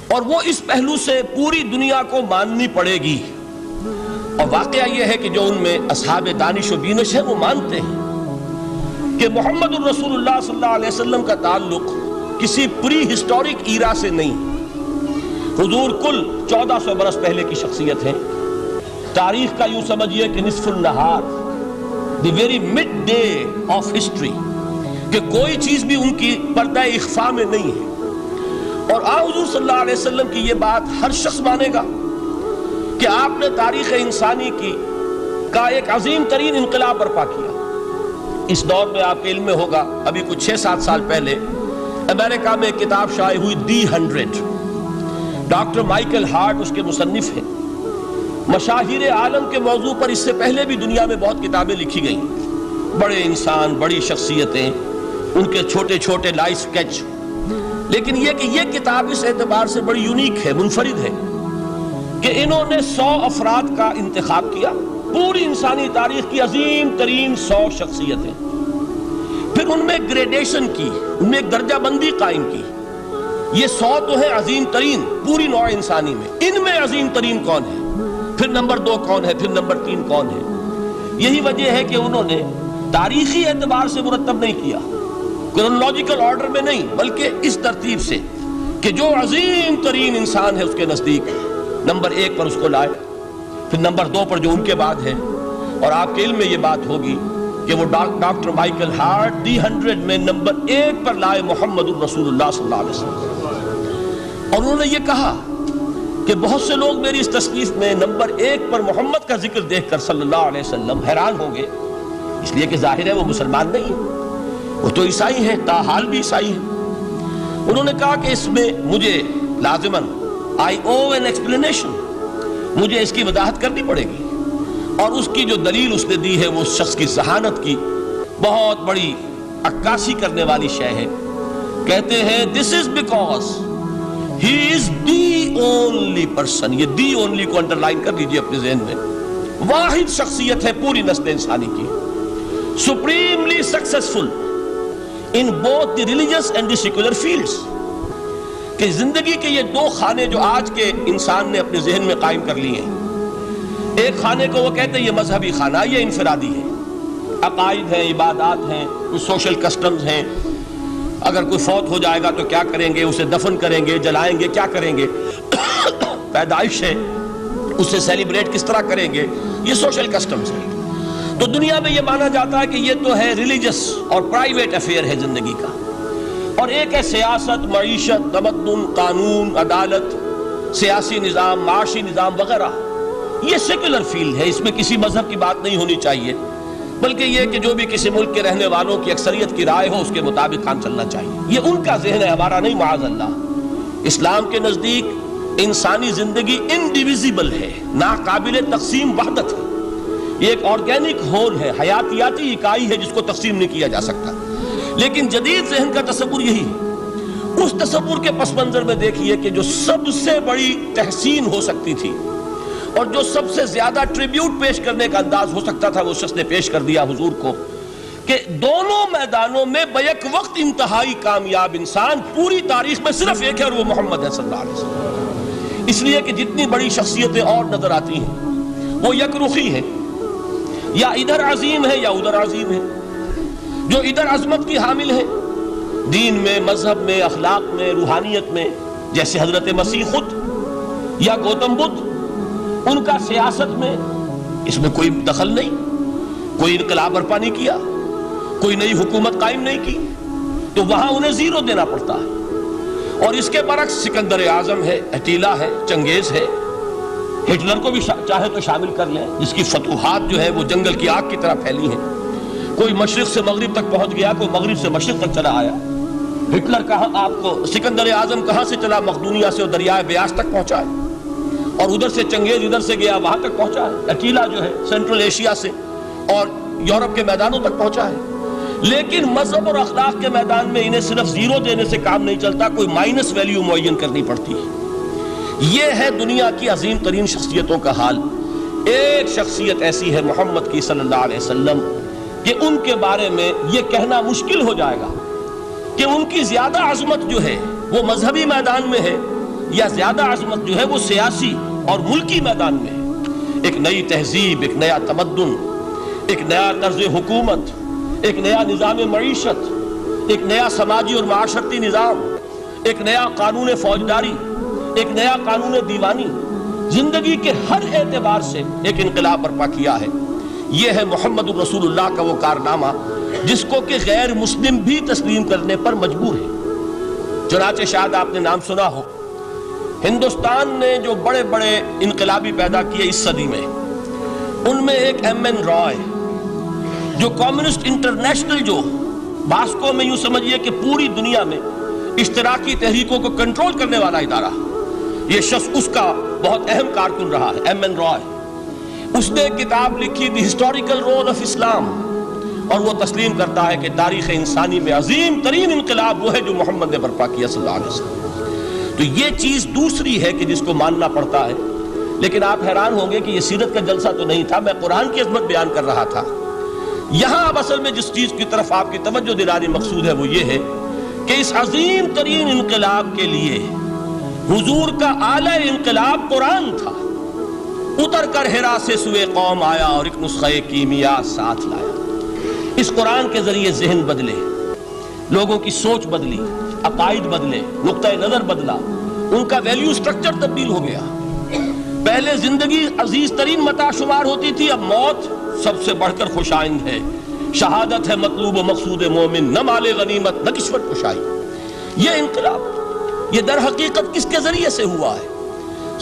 اور وہ اس پہلو سے پوری دنیا کو ماننی پڑے گی. اور واقعہ یہ ہے کہ جو ان میں اصحاب دانش و بینش ہیں وہ مانتے ہیں کہ محمد الرسول اللہ صلی اللہ علیہ وسلم کا تعلق کسی پری ہسٹورک ایرا سے نہیں. حضور کل 1400 برس پہلے کی شخصیت ہیں. تاریخ کا یوں سمجھیے کہ نصف النہار، the very mid day of history, کہ کوئی چیز بھی ان کی پردہ اخفاء میں نہیں ہے. اور حضور صلی اللہ علیہ وسلم کی یہ بات ہر شخص مانے گا کہ آپ نے تاریخ انسانی کا ایک عظیم ترین انقلاب برپا کیا. اس دور میں آپ کے علم میں ہوگا ابھی کچھ 6-7 سال پہلے امریکہ میں ایک کتاب شائع ہوئی دی 100. ڈاکٹر مائیکل ہارٹ اس کے مصنف ہیں. مشاہیر عالم کے موضوع پر اس سے پہلے بھی دنیا میں بہت کتابیں لکھی گئیں. بڑے انسان، بڑی شخصیتیں، ان کے چھوٹے چھوٹے لائف سکیچ. لیکن یہ کتاب اس اعتبار سے بڑی یونیک ہے، منفرد ہے کہ انہوں نے 100 افراد کا انتخاب کیا، پوری انسانی تاریخ کی عظیم ترین 100 شخصیتیں. پھر ان میں گریڈیشن کی، ان میں ایک درجہ بندی قائم کی. یہ 100 تو ہے عظیم ترین پوری نوع انسانی میں، ان میں عظیم ترین کون ہے، پھر نمبر 2 کون ہے، پھر نمبر 3 کون ہے. یہی وجہ ہے کہ انہوں نے تاریخی اعتبار سے مرتب نہیں کیا، کرونالوجیکل آرڈر میں نہیں، بلکہ اس ترتیب سے کہ جو عظیم ترین انسان ہے اس کے نزدیک نمبر 1 پر اس کو لائے، پھر نمبر 2 پر جو ان کے بعد ہے. اور آپ کے علم میں یہ بات ہوگی کہ وہ ڈاکٹر مائیکل ہارٹ دی 100 میں نمبر 1 پر لائے محمد الرسول اللہ صلی اللہ علیہ وسلم. اور انہوں نے یہ کہا کہ بہت سے لوگ میری اس تصنیف میں نمبر 1 پر محمد کا ذکر دیکھ کر صلی اللہ علیہ وسلم حیران ہوں گے، اس لیے کہ ظاہر ہے وہ مسلمان نہیں ہیں، وہ تو عیسائی ہیں، تاحال بھی عیسائی ہیں. انہوں نے کہا کہ اس میں مجھے لازماً I owe an explanation، مجھے اس کی وضاحت کرنی پڑے گی. اور اس کی جو دلیل اس نے دی ہے وہ اس شخص کی ذہانت کی بہت بڑی عکاسی کرنے والی شے ہے. کہتے ہیں this is because he is the only person. یہ the only کو انڈرلائن کر لیجئے اپنے ذہن میں. واحد شخصیت ہے پوری نسل انسانی کی، supremely successful in both the religious and the secular fields. کہ زندگی کے یہ 2 خانے جو آج کے انسان نے اپنے ذہن میں قائم کر لیے ہیں، ایک خانے کو وہ کہتے ہیں یہ مذہبی خانہ، یہ انفرادی ہے، عقائد ہیں، عبادات ہیں، کچھ سوشل کسٹمز ہیں. اگر کوئی فوت ہو جائے گا تو کیا کریں گے، اسے دفن کریں گے، جلائیں گے، کیا کریں گے، پیدائش ہے اسے سیلیبریٹ کس طرح کریں گے، یہ سوشل کسٹمز ہیں. تو دنیا میں یہ مانا جاتا ہے کہ یہ تو ہے ریلیجس اور پرائیویٹ افیئر ہے زندگی کا. اور ایک ہے سیاست، معیشت، تمدن، قانون، عدالت، سیاسی نظام، معاشی نظام وغیرہ. یہ سیکولر فیلڈ ہے، اس میں کسی مذہب کی بات نہیں ہونی چاہیے، بلکہ یہ کہ جو بھی کسی ملک کے رہنے والوں کی اکثریت کی رائے ہو اس کے مطابق کام چلنا چاہیے. یہ ان کا ذہن ہے، ہمارا نہیں معاذ اللہ. اسلام کے نزدیک انسانی زندگی انڈیویزیبل ہے، ناقابل تقسیم وحدت ہے. یہ ایک آرگینک ہول ہے، حیاتیاتی اکائی ہے جس کو تقسیم نہیں کیا جا سکتا. لیکن جدید ذہن کا تصور یہی ہے. اس تصور کے پس منظر میں دیکھیے کہ جو سب سے بڑی تحسین ہو سکتی تھی اور جو سب سے زیادہ ٹریبیوٹ پیش کرنے کا انداز ہو سکتا تھا وہ شخص نے پیش کر دیا حضور کو، کہ دونوں میدانوں میں بیک وقت انتہائی کامیاب انسان پوری تاریخ میں صرف ایک ہے اور وہ محمد ہے صلی اللہ علیہ وسلم. اس لیے کہ جتنی بڑی شخصیتیں اور نظر آتی ہیں وہ یک رخی ہیں، یا ادھر عظیم ہے یا ادھر عظیم ہے. جو ادھر عظمت کی حامل ہے دین میں، مذہب میں، اخلاق میں، روحانیت میں، جیسے حضرت مسیح خود یا گوتم بدھ، ان کا سیاست میں اس میں کوئی دخل نہیں، کوئی انقلاب برپا نہیں کیا، کوئی نئی حکومت قائم نہیں کی، تو وہاں انہیں 0 دینا پڑتا ہے. اور اس کے برعکس سکندر اعظم ہے، اٹیلا ہے، چنگیز ہے، ہٹلر کو بھی چاہے تو شامل کر لیں، جس کی فتوحات جو ہے وہ جنگل کی آگ کی طرح پھیلی ہیں. کوئی مشرق سے مغرب تک پہنچ گیا، کوئی مغرب سے مشرق تک چلا آیا. ہٹلر کہاں آپ کو سکندر اعظم کہاں سے چلا، مقدونیہ سے اور دریائے بیاس تک پہنچا ہے، اور ادھر سے چنگیز ادھر سے گیا وہاں تک پہنچا ہے. اٹیلا جو ہے سینٹرل ایشیا سے اور یورپ کے میدانوں تک پہنچا ہے. لیکن مذہب اور اخلاق کے میدان میں انہیں صرف 0 دینے سے کام نہیں چلتا، کوئی مائنس ویلیو معین کرنی پڑتی ہے. یہ ہے دنیا کی عظیم ترین شخصیتوں کا حال. ایک شخصیت ایسی ہے محمد کی صلی اللہ علیہ وسلم کہ ان کے بارے میں یہ کہنا مشکل ہو جائے گا کہ ان کی زیادہ عظمت جو ہے وہ مذہبی میدان میں ہے یا زیادہ عظمت جو ہے وہ سیاسی اور ملکی میدان میں ہے۔ ایک نئی تہذیب، ایک نیا تمدن، ایک نیا طرز حکومت، ایک نیا نظام معیشت، ایک نیا سماجی اور معاشرتی نظام، ایک نیا قانون فوجداری، ایک نیا قانون دیوانی، زندگی کے ہر اعتبار سے ایک انقلاب برپا کیا ہے۔ یہ ہے محمد الرسول اللہ کا وہ کارنامہ جس کو کہ غیر مسلم بھی تسلیم کرنے پر مجبور ہے۔ چنانچہ شاید آپ نے نام سنا ہو، ہندوستان نے جو بڑے بڑے انقلابی پیدا کیے اس صدی میں، ان میں ایک ایم این رائے، جو کمیونسٹ انٹرنیشنل، جو باسکو میں یوں سمجھیے کہ پوری دنیا میں اشتراکی تحریکوں کو کنٹرول کرنے والا ادارہ، یہ شخص اس کا بہت اہم کارکن رہا ہے، ایم این رائے۔ اس نے ایک کتاب لکھی دی ہسٹوریکل رول آف اسلام، اور وہ تسلیم کرتا ہے کہ تاریخ انسانی میں عظیم ترین انقلاب وہ ہے جو محمد نے برپا کیا صلی اللہ علیہ وسلم۔ تو یہ چیز دوسری ہے کہ جس کو ماننا پڑتا ہے، لیکن آپ حیران ہوں گے کہ یہ سیرت کا جلسہ تو نہیں تھا، میں قرآن کی عظمت بیان کر رہا تھا۔ یہاں اب اصل میں جس چیز کی طرف آپ کی توجہ دلانی مقصود ہے وہ یہ ہے کہ اس عظیم ترین انقلاب کے لیے حضور کا اعلی انقلاب قرآن تھا۔ اتر کر ہرا سے سوئے قوم آیا اور ایک نسخہ کیمیا ساتھ لایا۔ اس قرآن کے ذریعے ذہن بدلے، لوگوں کی سوچ بدلی، عقائد بدلے، نقطہ نظر بدلا، ان کا ویلیو سٹرکچر تبدیل ہو گیا۔ پہلے زندگی عزیز ترین متاع شمار ہوتی تھی، اب موت سب سے بڑھ کر خوش آئند ہے۔ شہادت ہے مطلوب و مقصود مومن، نہ مال غنیمت نہ کشمت کشائی۔ یہ انقلاب یہ در حقیقت کس کے ذریعے سے ہوا ہے؟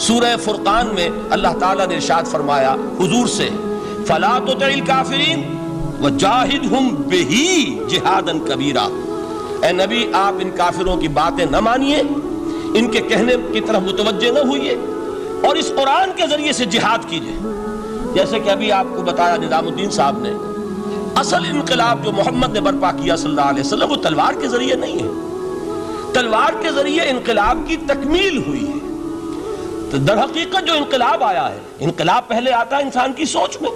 سورہ فرقان میں اللہ تعالیٰ نے ارشاد فرمایا حضور سے، فَلَا تُطِعِ الْكَافِرِينَ وَجَاهِدْهُمْ بِهِ جِهَادًا كَبِيرًا۔ اے نبی، آپ ان کافروں کی باتیں نہ مانیے، ان کے کہنے کی طرف متوجہ نہ ہوئیے، اور اس قرآن کے ذریعے سے جہاد کیجئے۔ جیسے کہ ابھی آپ کو بتایا نظام الدین صاحب نے، اصل انقلاب جو محمد نے برپا کیا صلی اللہ علیہ وسلم وہ تلوار کے ذریعے نہیں ہے، تلوار کے ذریعے انقلاب کی تکمیل ہوئی ہے۔ تو در حقیقت جو انقلاب آیا ہے، انقلاب پہلے آتا ہے انسان کی سوچ میں،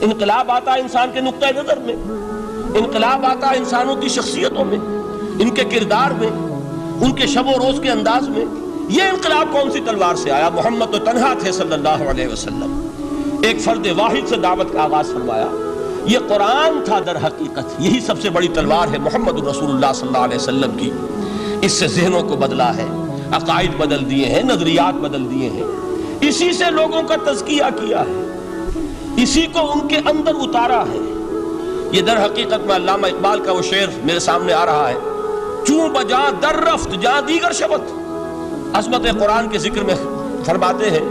انقلاب آتا ہے انسان کے نقطہ نظر میں، انقلاب آتا ہے انسانوں کی شخصیتوں میں، ان کے کردار میں، ان کے شب و روز کے انداز میں۔ یہ انقلاب کون سی تلوار سے آیا؟ محمد تو تنہا تھے صلی اللہ علیہ وسلم، ایک فرد واحد سے دعوت کا آغاز فرمایا۔ یہ قرآن تھا در حقیقت، یہی سب سے بڑی تلوار ہے محمد الرسول اللہ صلی اللہ علیہ وسلم کی۔ اس سے ذہنوں کو بدلا ہے، عقائد بدل دیے ہیں، نظریات بدل دیے ہیں، اسی سے لوگوں کا تزکیہ کیا ہے، اسی کو ان کے اندر اتارا ہے۔ یہ در حقیقت میں علامہ اقبال کا وہ شعر میرے سامنے آ رہا ہے، چوں بجا در رفت جہاں دیگر شبت۔ عظمت قرآن کے ذکر میں فرماتے ہیں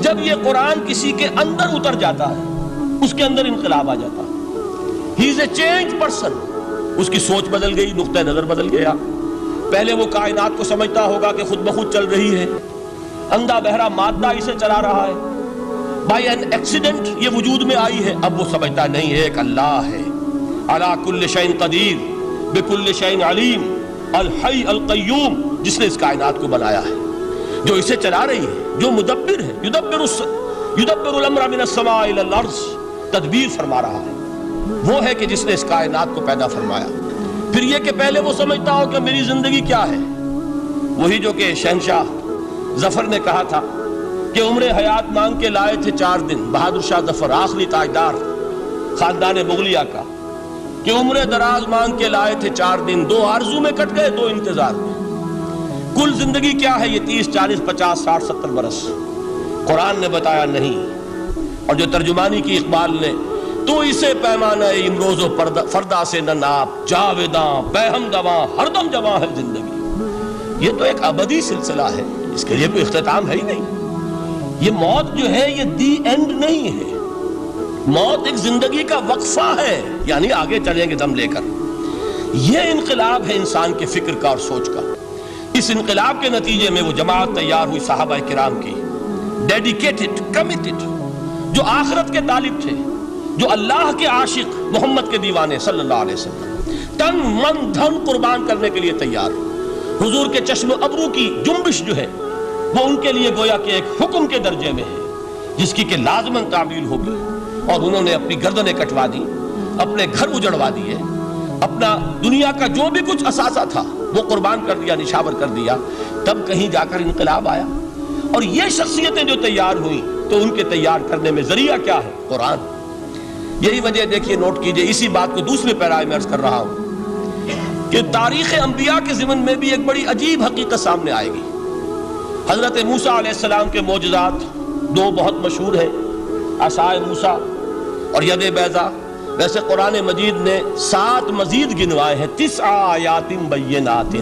جب یہ قرآن کسی کے اندر اتر جاتا ہے اس کے اندر انقلاب آ جاتا ہے۔ ہی از اے چینج پرسن، اس کی سوچ بدل گئی، نقطہ نظر بدل گیا۔ پہلے وہ کائنات کو سمجھتا ہوگا کہ خود بخود چل رہی ہے، اندھا بہرا مادہ اسے چلا رہا ہے، بائی این ایکسیڈنٹ یہ وجود میں آئی ہے۔ اب وہ سمجھتا نہیں ہے ایک اللہ ہے، علی کل شیء قدیر بکل شیء علیم، الحی القیوم، جس نے اس کائنات کو بنایا ہے، جو اسے چلا رہی ہے، جو مدبر ہے، یدبر الامر من السماء الى الارض، تدبیر فرما رہا ہے، وہ ہے کہ جس نے اس کائنات کو پیدا فرمایا۔ پھر یہ کہ پہلے وہ سمجھتا ہو کہ میری زندگی کیا ہے، وہی جو کہ شہنشاہ ظفر نے کہا تھا کہ عمر حیات مانگ کے لائے تھے 4 دن، بہادر شاہ ظفر آخری تاجدار خاندان مغلیہ کا، کہ عمر دراز مانگ کے لائے تھے 4 دن، 2 آرزو میں کٹ گئے 2 انتظار میں۔ کل زندگی کیا ہے؟ یہ 30 40 50 60 70 برس۔ قرآن نے بتایا نہیں، اور جو ترجمانی کی اقبال نے، تو اسے پیمانہ امروز و فردا سے نہ ناپ، جاویداں بے ہم دواں ہر دم جواں ہے زندگی۔ یہ تو ایک ابدی سلسلہ ہے، اس کے لیے کوئی اختتام ہے ہی نہیں۔ یہ موت جو ہے یہ دی اینڈ نہیں ہے، موت ایک زندگی کا وقفہ ہے، یعنی آگے چلیں گے دم لے کر۔ یہ انقلاب ہے انسان کے فکر کا اور سوچ کا۔ اس انقلاب کے نتیجے میں وہ جماعت تیار ہوئی صحابہ کرام کی، ڈیڈیکیٹڈ، کمیٹڈ، جو آخرت کے طالب تھے، جو اللہ کے عاشق، محمد کے دیوانے صلی اللہ علیہ وسلم، تن من دھن قربان کرنے کے لیے تیار۔ حضور کے چشم ابرو کی جنبش جو ہے وہ ان کے لیے گویا کہ ایک حکم کے درجے میں ہے، جس کی کہ لازماً تعمیل ہوگی، اور انہوں نے اپنی گردنیں کٹوا دی، اپنے گھر اجڑوا دیے، اپنا دنیا کا جو بھی کچھ اثاثہ تھا وہ قربان کر دیا، نشاور کر دیا، تب کہیں جا کر انقلاب آیا۔ اور یہ شخصیتیں جو تیار ہوئیں تو ان کے تیار کرنے میں ذریعہ کیا ہے؟ قرآن۔ یہی وجہ دیکھیے، نوٹ کیجئے، اسی بات کو دوسرے پیرے میں عرض کر رہا ہوں کہ تاریخ انبیاء کے ضمن میں بھی ایک بڑی عجیب حقیقت سامنے آئے گی۔ حضرت موسیٰ علیہ السلام کے معجزات دو بہت مشہور ہیں، عصائے موسیٰ اور ید بیضاء۔ ویسے قرآن مجید نے 7 مزید گنوائے ہیں، 9 آیات بینات،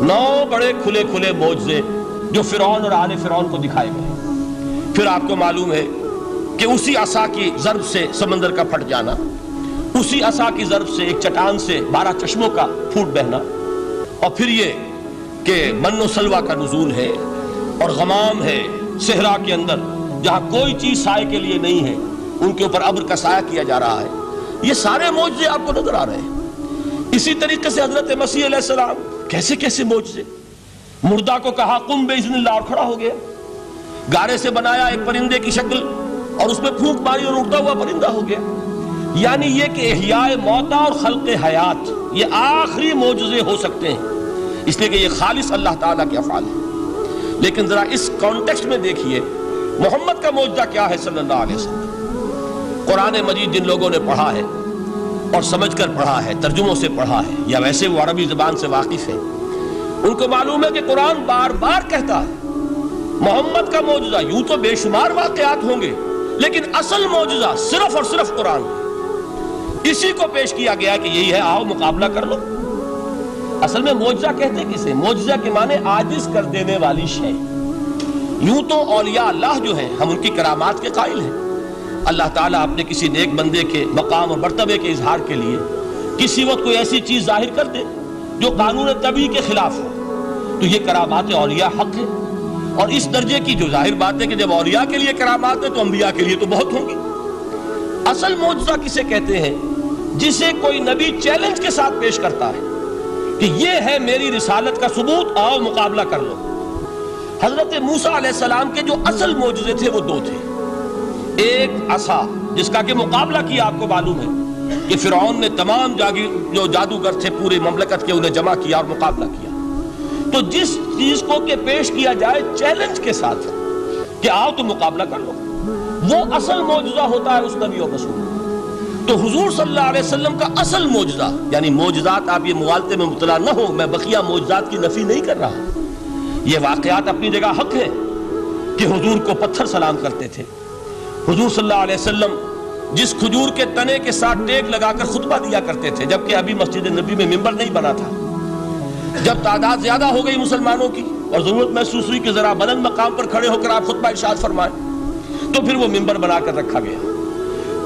9 بڑے کھلے کھلے معجزے جو فرعون اور آل فرعون کو دکھائے گئے۔ پھر آپ کو معلوم ہے کہ اسی عصا کی ضرب سے سمندر کا پھٹ جانا، اسی عصا کی ضرب سے ایک چٹان سے 12 چشموں کا پھوٹ بہنا، اور پھر یہ کہ من و سلوہ کا نزول ہے اور غمام ہے صحرا کے اندر، جہاں کوئی چیز سائے کے لیے نہیں ہے، ان کے اوپر ابر کا سایہ کیا جا رہا ہے۔ یہ سارے معجزے آپ کو نظر آ رہے ہیں۔ اسی طریقے سے حضرت مسیح علیہ السلام، کیسے کیسے معجزے، مردہ کو کہا قم باذن اللہ اور کھڑا ہو گیا، گارے سے بنایا ایک پرندے کی شکل اور اس میں پھونک ماری اور اڑتا ہوا پرندہ ہو گیا۔ یعنی یہ کہ احیاء موتا اور خلق حیات یہ آخری معجزے ہو سکتے ہیں، اس لیے کہ یہ خالص اللہ تعالیٰ کے افعال ہیں۔ لیکن ذرا اس کانٹیکسٹ میں دیکھیے محمد کا معجزہ کیا ہے صلی اللہ علیہ وسلم۔ قرآن مجید جن لوگوں نے پڑھا ہے اور سمجھ کر پڑھا ہے، ترجموں سے پڑھا ہے، یا ویسے وہ عربی زبان سے واقف ہیں، ان کو معلوم ہے کہ قرآن بار بار کہتا ہے محمد کا معجزہ، یوں تو بے شمار واقعات ہوں گے لیکن اصل معجزہ صرف اور صرف قرآن ہے۔ اسی کو پیش کیا گیا کہ یہی ہے، آؤ مقابلہ کر لو۔ اصل میں معجزہ کہتے کسے؟ معجزہ کے معنی عاجز کر دینے والی شے۔ یوں تو اولیاء اللہ جو ہیں ہم ان کی کرامات کے قائل ہیں، اللہ تعالیٰ اپنے کسی نیک بندے کے مقام اور مرتبے کے اظہار کے لیے کسی وقت کوئی ایسی چیز ظاہر کر دے جو قانون طبیعی کے خلاف ہو، تو یہ کرامات اولیاء حق ہے۔ اور اس درجے کی جو ظاہر بات ہے کہ جب اولیاء کے لیے کرامات ہے تو انبیاء کے لیے تو بہت ہوں گی۔ اصل معجزہ کسے کہتے ہیں؟ جسے کوئی نبی چیلنج کے ساتھ پیش کرتا ہے کہ یہ ہے میری رسالت کا ثبوت، آؤ مقابلہ کر لو۔ حضرت موسیٰ علیہ السلام کے جو اصل معجزے تھے وہ 2 تھے۔ ایک عصا جس کا کہ مقابلہ کیا، آپ کو معلوم ہے کہ فرعون نے تمام جو جادوگر تھے پورے مملکت کے انہیں جمع کیا اور مقابلہ کیا۔ تو جس چیز کو کہ پیش کیا جائے چیلنج کے ساتھ کہ آؤ تو مقابلہ کر لو، وہ اصل معجزہ ہوتا ہے اس نبی اور رسول۔ تو حضور صلی اللہ علیہ وسلم کا اصل معجزہ، یعنی معجزات، آپ یہ مغالطے میں مبتلا نہ ہو، میں بقیہ معجزات کی نفی نہیں کر رہا، یہ واقعات اپنی جگہ حق ہے کہ حضور کو پتھر سلام کرتے تھے۔ حضور صلی اللہ علیہ وسلم جس کھجور کے تنے کے ساتھ ٹیک لگا کر خطبہ دیا کرتے تھے، جبکہ ابھی مسجد نبی میں ممبر نہیں بنا تھا، جب تعداد زیادہ ہو گئی مسلمانوں کی اور ضرورت محسوس ہوئی کہ ذرا بلند مقام پر کھڑے ہو کر آپ خطبہ ارشاد فرمائیں، تو پھر وہ ممبر بنا کر رکھا گیا۔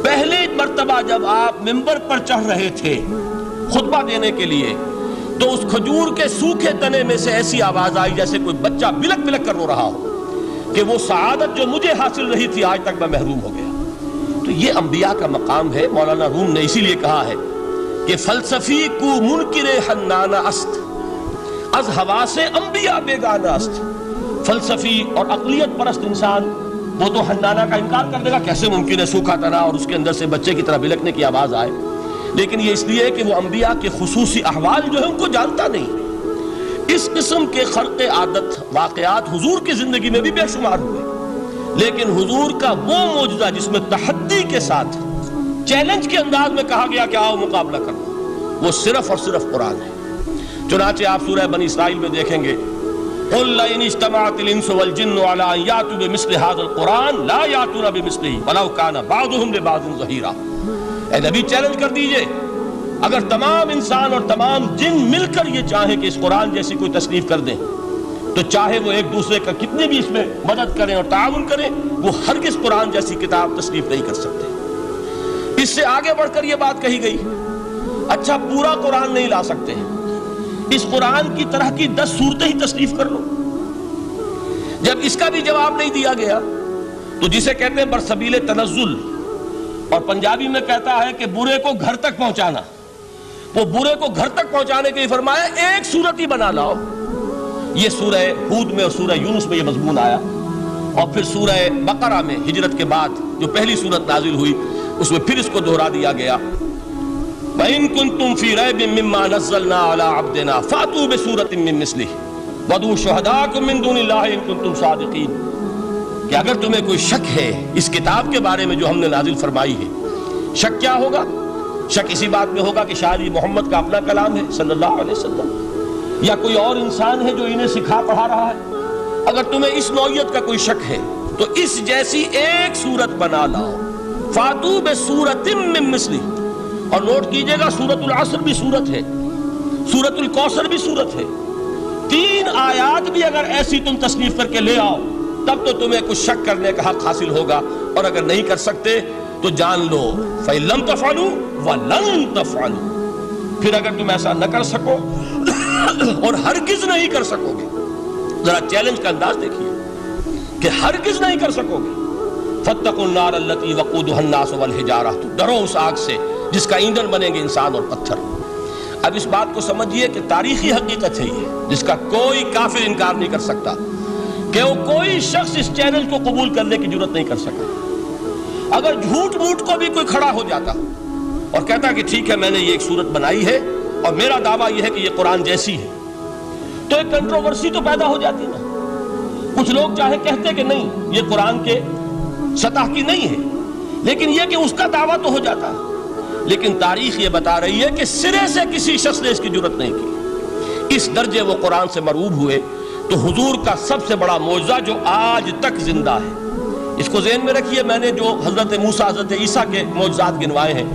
پہلے مرتبہ جب آپ ممبر پر چڑھ رہے تھے خطبہ دینے کے لیے، تو اس کھجور کے سوکھے تنے میں سے ایسی آواز آئی جیسے کوئی بچہ بلک بلک کر رو رہا ہو کہ وہ سعادت جو مجھے حاصل رہی تھی آج تک میں محروم ہو گیا۔ تو یہ انبیاء کا مقام ہے۔ مولانا روم نے اسی لیے کہا ہے کہ فلسفی کو منکر حنانہ است، از حواس انبیاء بیگانہ است۔ فلسفی اور عقلیت پرست انسان وہ تو حنانہ کا انکار کر دے گا، کیسے ممکن ہے سوکھا تنا اور اس کے اندر سے بچے کی طرح بلکنے کی آواز آئے، لیکن یہ اس لیے کہ وہ انبیاء کے خصوصی احوال جو ہے ان کو جانتا نہیں۔ اس قسم کے خرق عادت واقعات حضور کی زندگی میں بھی بے شمار ہوئے، لیکن حضور کا وہ معجزہ جس میں تحدی کے ساتھ چیلنج کے انداز میں کہا گیا کہ آؤ مقابلہ کرو، وہ صرف اور صرف قرآن ہے۔ چنانچہ آپ سورہ بنی اسرائیل میں دیکھیں گے قُلْ لَئِنِ اجْتَمَعَتِ الْإِنسُ وَالْجِنُّ عَلَىٰ أَن يَأْتُوا بِمِثْلِ هَٰذَا الْقُرْآنِ لَا يَأْتُونَ بِمِثْلِهِ وَلَوْ كَانَ بَعْضُهُمْ لِبَعْضٍ ظَهِيرًا۔ اے نبی چیلنج کر دیجئے، اگر تمام انسان اور تمام جن مل کر یہ چاہیں کہ اس قرآن جیسی کوئی تصنیف کر دیں، تو چاہے وہ ایک دوسرے کا کتنی بھی اس میں مدد کریں اور تعاون کریں، وہ ہرگز قرآن جیسی کتاب تصنیف نہیں کر سکتے۔ اس سے آگے بڑھ کر یہ بات کہی گئی، اچھا پورا قرآن نہیں لا سکتے، اس قرآن کی طرح کی 10 صورتیں ہی تصنیف کر لو۔ جب اس کا بھی جواب نہیں دیا گیا تو جسے کہتے ہیں برسبیل تنزل، اور پنجابی میں کہتا ہے کہ برے کو گھر تک پہنچانا، وہ برے کو گھر تک پہنچانے کے لیے فرمایا ایک صورت ہی بنا لاؤ۔ یہ سورہ ہود میں اور سورہ یونس میں یہ مضمون آیا، اور پھر سورہ بقرہ میں ہجرت کے بعد جو پہلی سورت نازل ہوئی اس میں پھر اس کو دہرا دیا گیا۔ وَإِن كُنتُمْ فِي رَيْبٍ مِّمَّا نَزَّلْنَا عَلَىٰ عَبْدِنَا فَأْتُوا بِسُورَةٍ مِّن مِّثْلِهِ وَادْعُوا شُهَدَاءَكُم مِّن دُونِ اللَّهِ إِن كُنتُمْ صَادِقِينَ کہ اگر تمہیں کوئی شک ہے اس کتاب کے بارے میں جو ہم نے نازل فرمائی ہے، شک کیا ہوگا؟ شک اسی بات میں ہوگا کہ شاید یہ محمد کا اپنا کلام ہے صلی اللہ علیہ وسلم، یا کوئی اور انسان ہے جو انہیں سکھا پڑھا رہا ہے۔ اگر تمہیں اس نوعیت کا کوئی شک ہے تو اس جیسی ایک صورت بنا لاؤ، فاتو بسورۃ من مثلہ۔ اور نوٹ کیجئے گا سورۃ العصر بھی صورت ہے، سورۃ الکوثر بھی صورت ہے، 3 آیات بھی اگر ایسی تم تصنیف کر کے لے آؤ تب تو تمہیں کچھ شک کرنے کا حق حاصل ہوگا، اور اگر نہیں کر سکتے تو جان لو فَإِن لَمْ تَفْعَلُوا وَلَن تَفْعَلُوا، پھر اگر تم ایسا نہ کر سکو اور ہرگز نہیں کر سکو گے، ذرا چیلنج کا انداز دیکھیے کہ ہرگز نہیں کر سکو گے، فَاتَّقُوا النَّارَ الَّتِي وَقُودُهَا النَّاسُ وَالْحِجَارَةُ، تو ڈرو اس آگ سے جس کا ایندھن بنیں گے انسان اور پتھر۔ اب اس بات کو سمجھیے کہ تاریخی حقیقت ہے یہ، جس کا کوئی کافر انکار نہیں کر سکتا، کہ وہ کوئی شخص اس چیلنج کو قبول کرنے کی جرات نہیں کر سکتا۔ اگر جھوٹ موٹ کو بھی کوئی کھڑا ہو جاتا اور کہتا کہ ٹھیک ہے میں نے یہ ایک صورت بنائی ہے اور میرا دعویٰ یہ ہے کہ یہ قرآن جیسی ہے، تو ایک کنٹروورسی تو پیدا ہو جاتی نا۔ کچھ لوگ چاہے کہتے کہ نہیں یہ قرآن کے سطح کی نہیں ہے، لیکن یہ کہ اس کا دعویٰ تو ہو جاتا۔ لیکن تاریخ یہ بتا رہی ہے کہ سرے سے کسی شخص نے اس کی جرات نہیں کی، اس درجے وہ قرآن سے مرعوب ہوئے۔ تو حضور کا سب سے بڑا معجزہ جو آج تک زندہ ہے، اس کو ذہن میں رکھیے، میں نے جو حضرت موسیٰ حضرت عیسیٰ کے معجزات گنوائے ہیں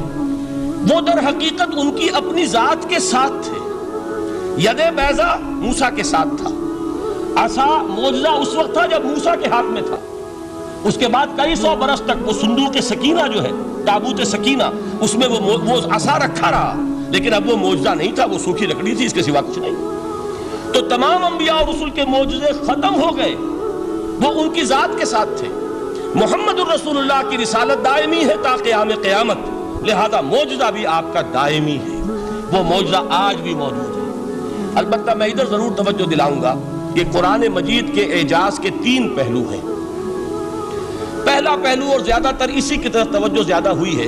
وہ در حقیقت ان کی اپنی ذات کے ساتھ تھے۔ ید بیضا موسیٰ کے ساتھ تھا، عصا معجزہ اس وقت تھا جب موسیٰ کے ہاتھ میں تھا، اس کے بعد کئی سو برس تک وہ صندوق سکینہ جو ہے، تابوت سکینہ، اس میں وہ عصا رکھا رہا، لیکن اب وہ معجزہ نہیں تھا، وہ سوکھی لکڑی تھی، اس کے سوا کچھ نہیں۔ تو تمام انبیاء اور رسول کے معجزے ختم ہو گئے، وہ ان کی ذات کے ساتھ تھے۔ محمد الرسول اللہ کی رسالت دائمی ہے تا قیام قیامت، لہذا معجزہ بھی آپ کا دائمی ہے، وہ معجزہ آج بھی موجود ہے۔ البتہ میں ادھر ضرور توجہ دلاؤں گا کہ قرآن مجید کے اعجاز کے 3 پہلو ہیں۔ پہلا پہلو، اور زیادہ تر اسی کی طرف توجہ زیادہ ہوئی ہے،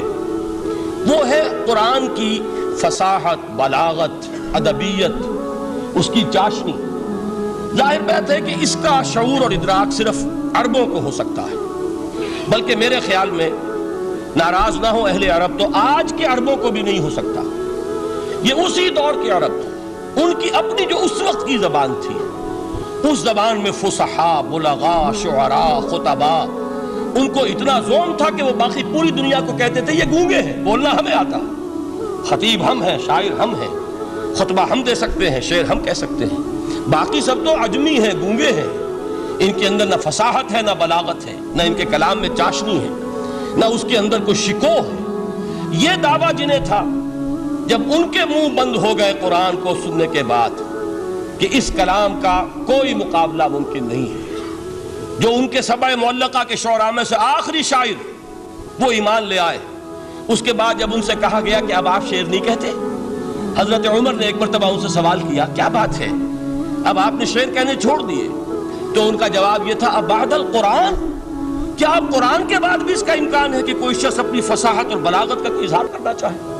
وہ ہے قرآن کی فصاحت، بلاغت، ادبیت، اس کی چاشنی۔ ظاہر بات ہے کہ اس کا شعور اور ادراک صرف عربوں کو ہو سکتا ہے، بلکہ میرے خیال میں ناراض نہ ہو اہل عرب تو آج کے عربوں کو بھی نہیں ہو سکتا۔ یہ اسی دور کے عرب، ان کی اپنی جو اس وقت کی زبان تھی، اس زبان میں فصحاء، بلغاء، شعراء، خطباء، ان کو اتنا ذوق تھا کہ وہ باقی پوری دنیا کو کہتے تھے یہ گونگے ہیں، بولنا ہمیں آتا، خطیب ہم ہیں، شاعر ہم ہیں، خطبہ ہم دے سکتے ہیں، شعر ہم کہہ سکتے ہیں، باقی سب تو عجمی ہیں، گونگے ہیں، ان کے اندر نہ فصاحت ہے، نہ بلاغت ہے، نہ ان کے کلام میں چاشنی ہے، نہ اس کے اندر کوئی شکو ہے۔ یہ دعویٰ جنہیں تھا، جب ان کے منہ بند ہو گئے قرآن کو سننے کے بعد کہ اس کلام کا کوئی مقابلہ ممکن نہیں ہے، جو ان کے سبع معلقہ کے شعراء میں سے آخری شاعر وہ ایمان لے آئے، اس کے بعد جب ان سے کہا گیا کہ اب آپ شعر نہیں کہتے، حضرت عمر نے ایک مرتبہ ان سے سوال کیا کیا بات ہے، اب آپ نے شعر کہنے چھوڑ دیے؟ تو ان کا جواب یہ تھا، اب بعد القرآن، کیا اب قرآن کے بعد بھی اس کا امکان ہے کہ کوئی شخص اپنی فصاحت اور بلاغت کا اظہار کرنا چاہے؟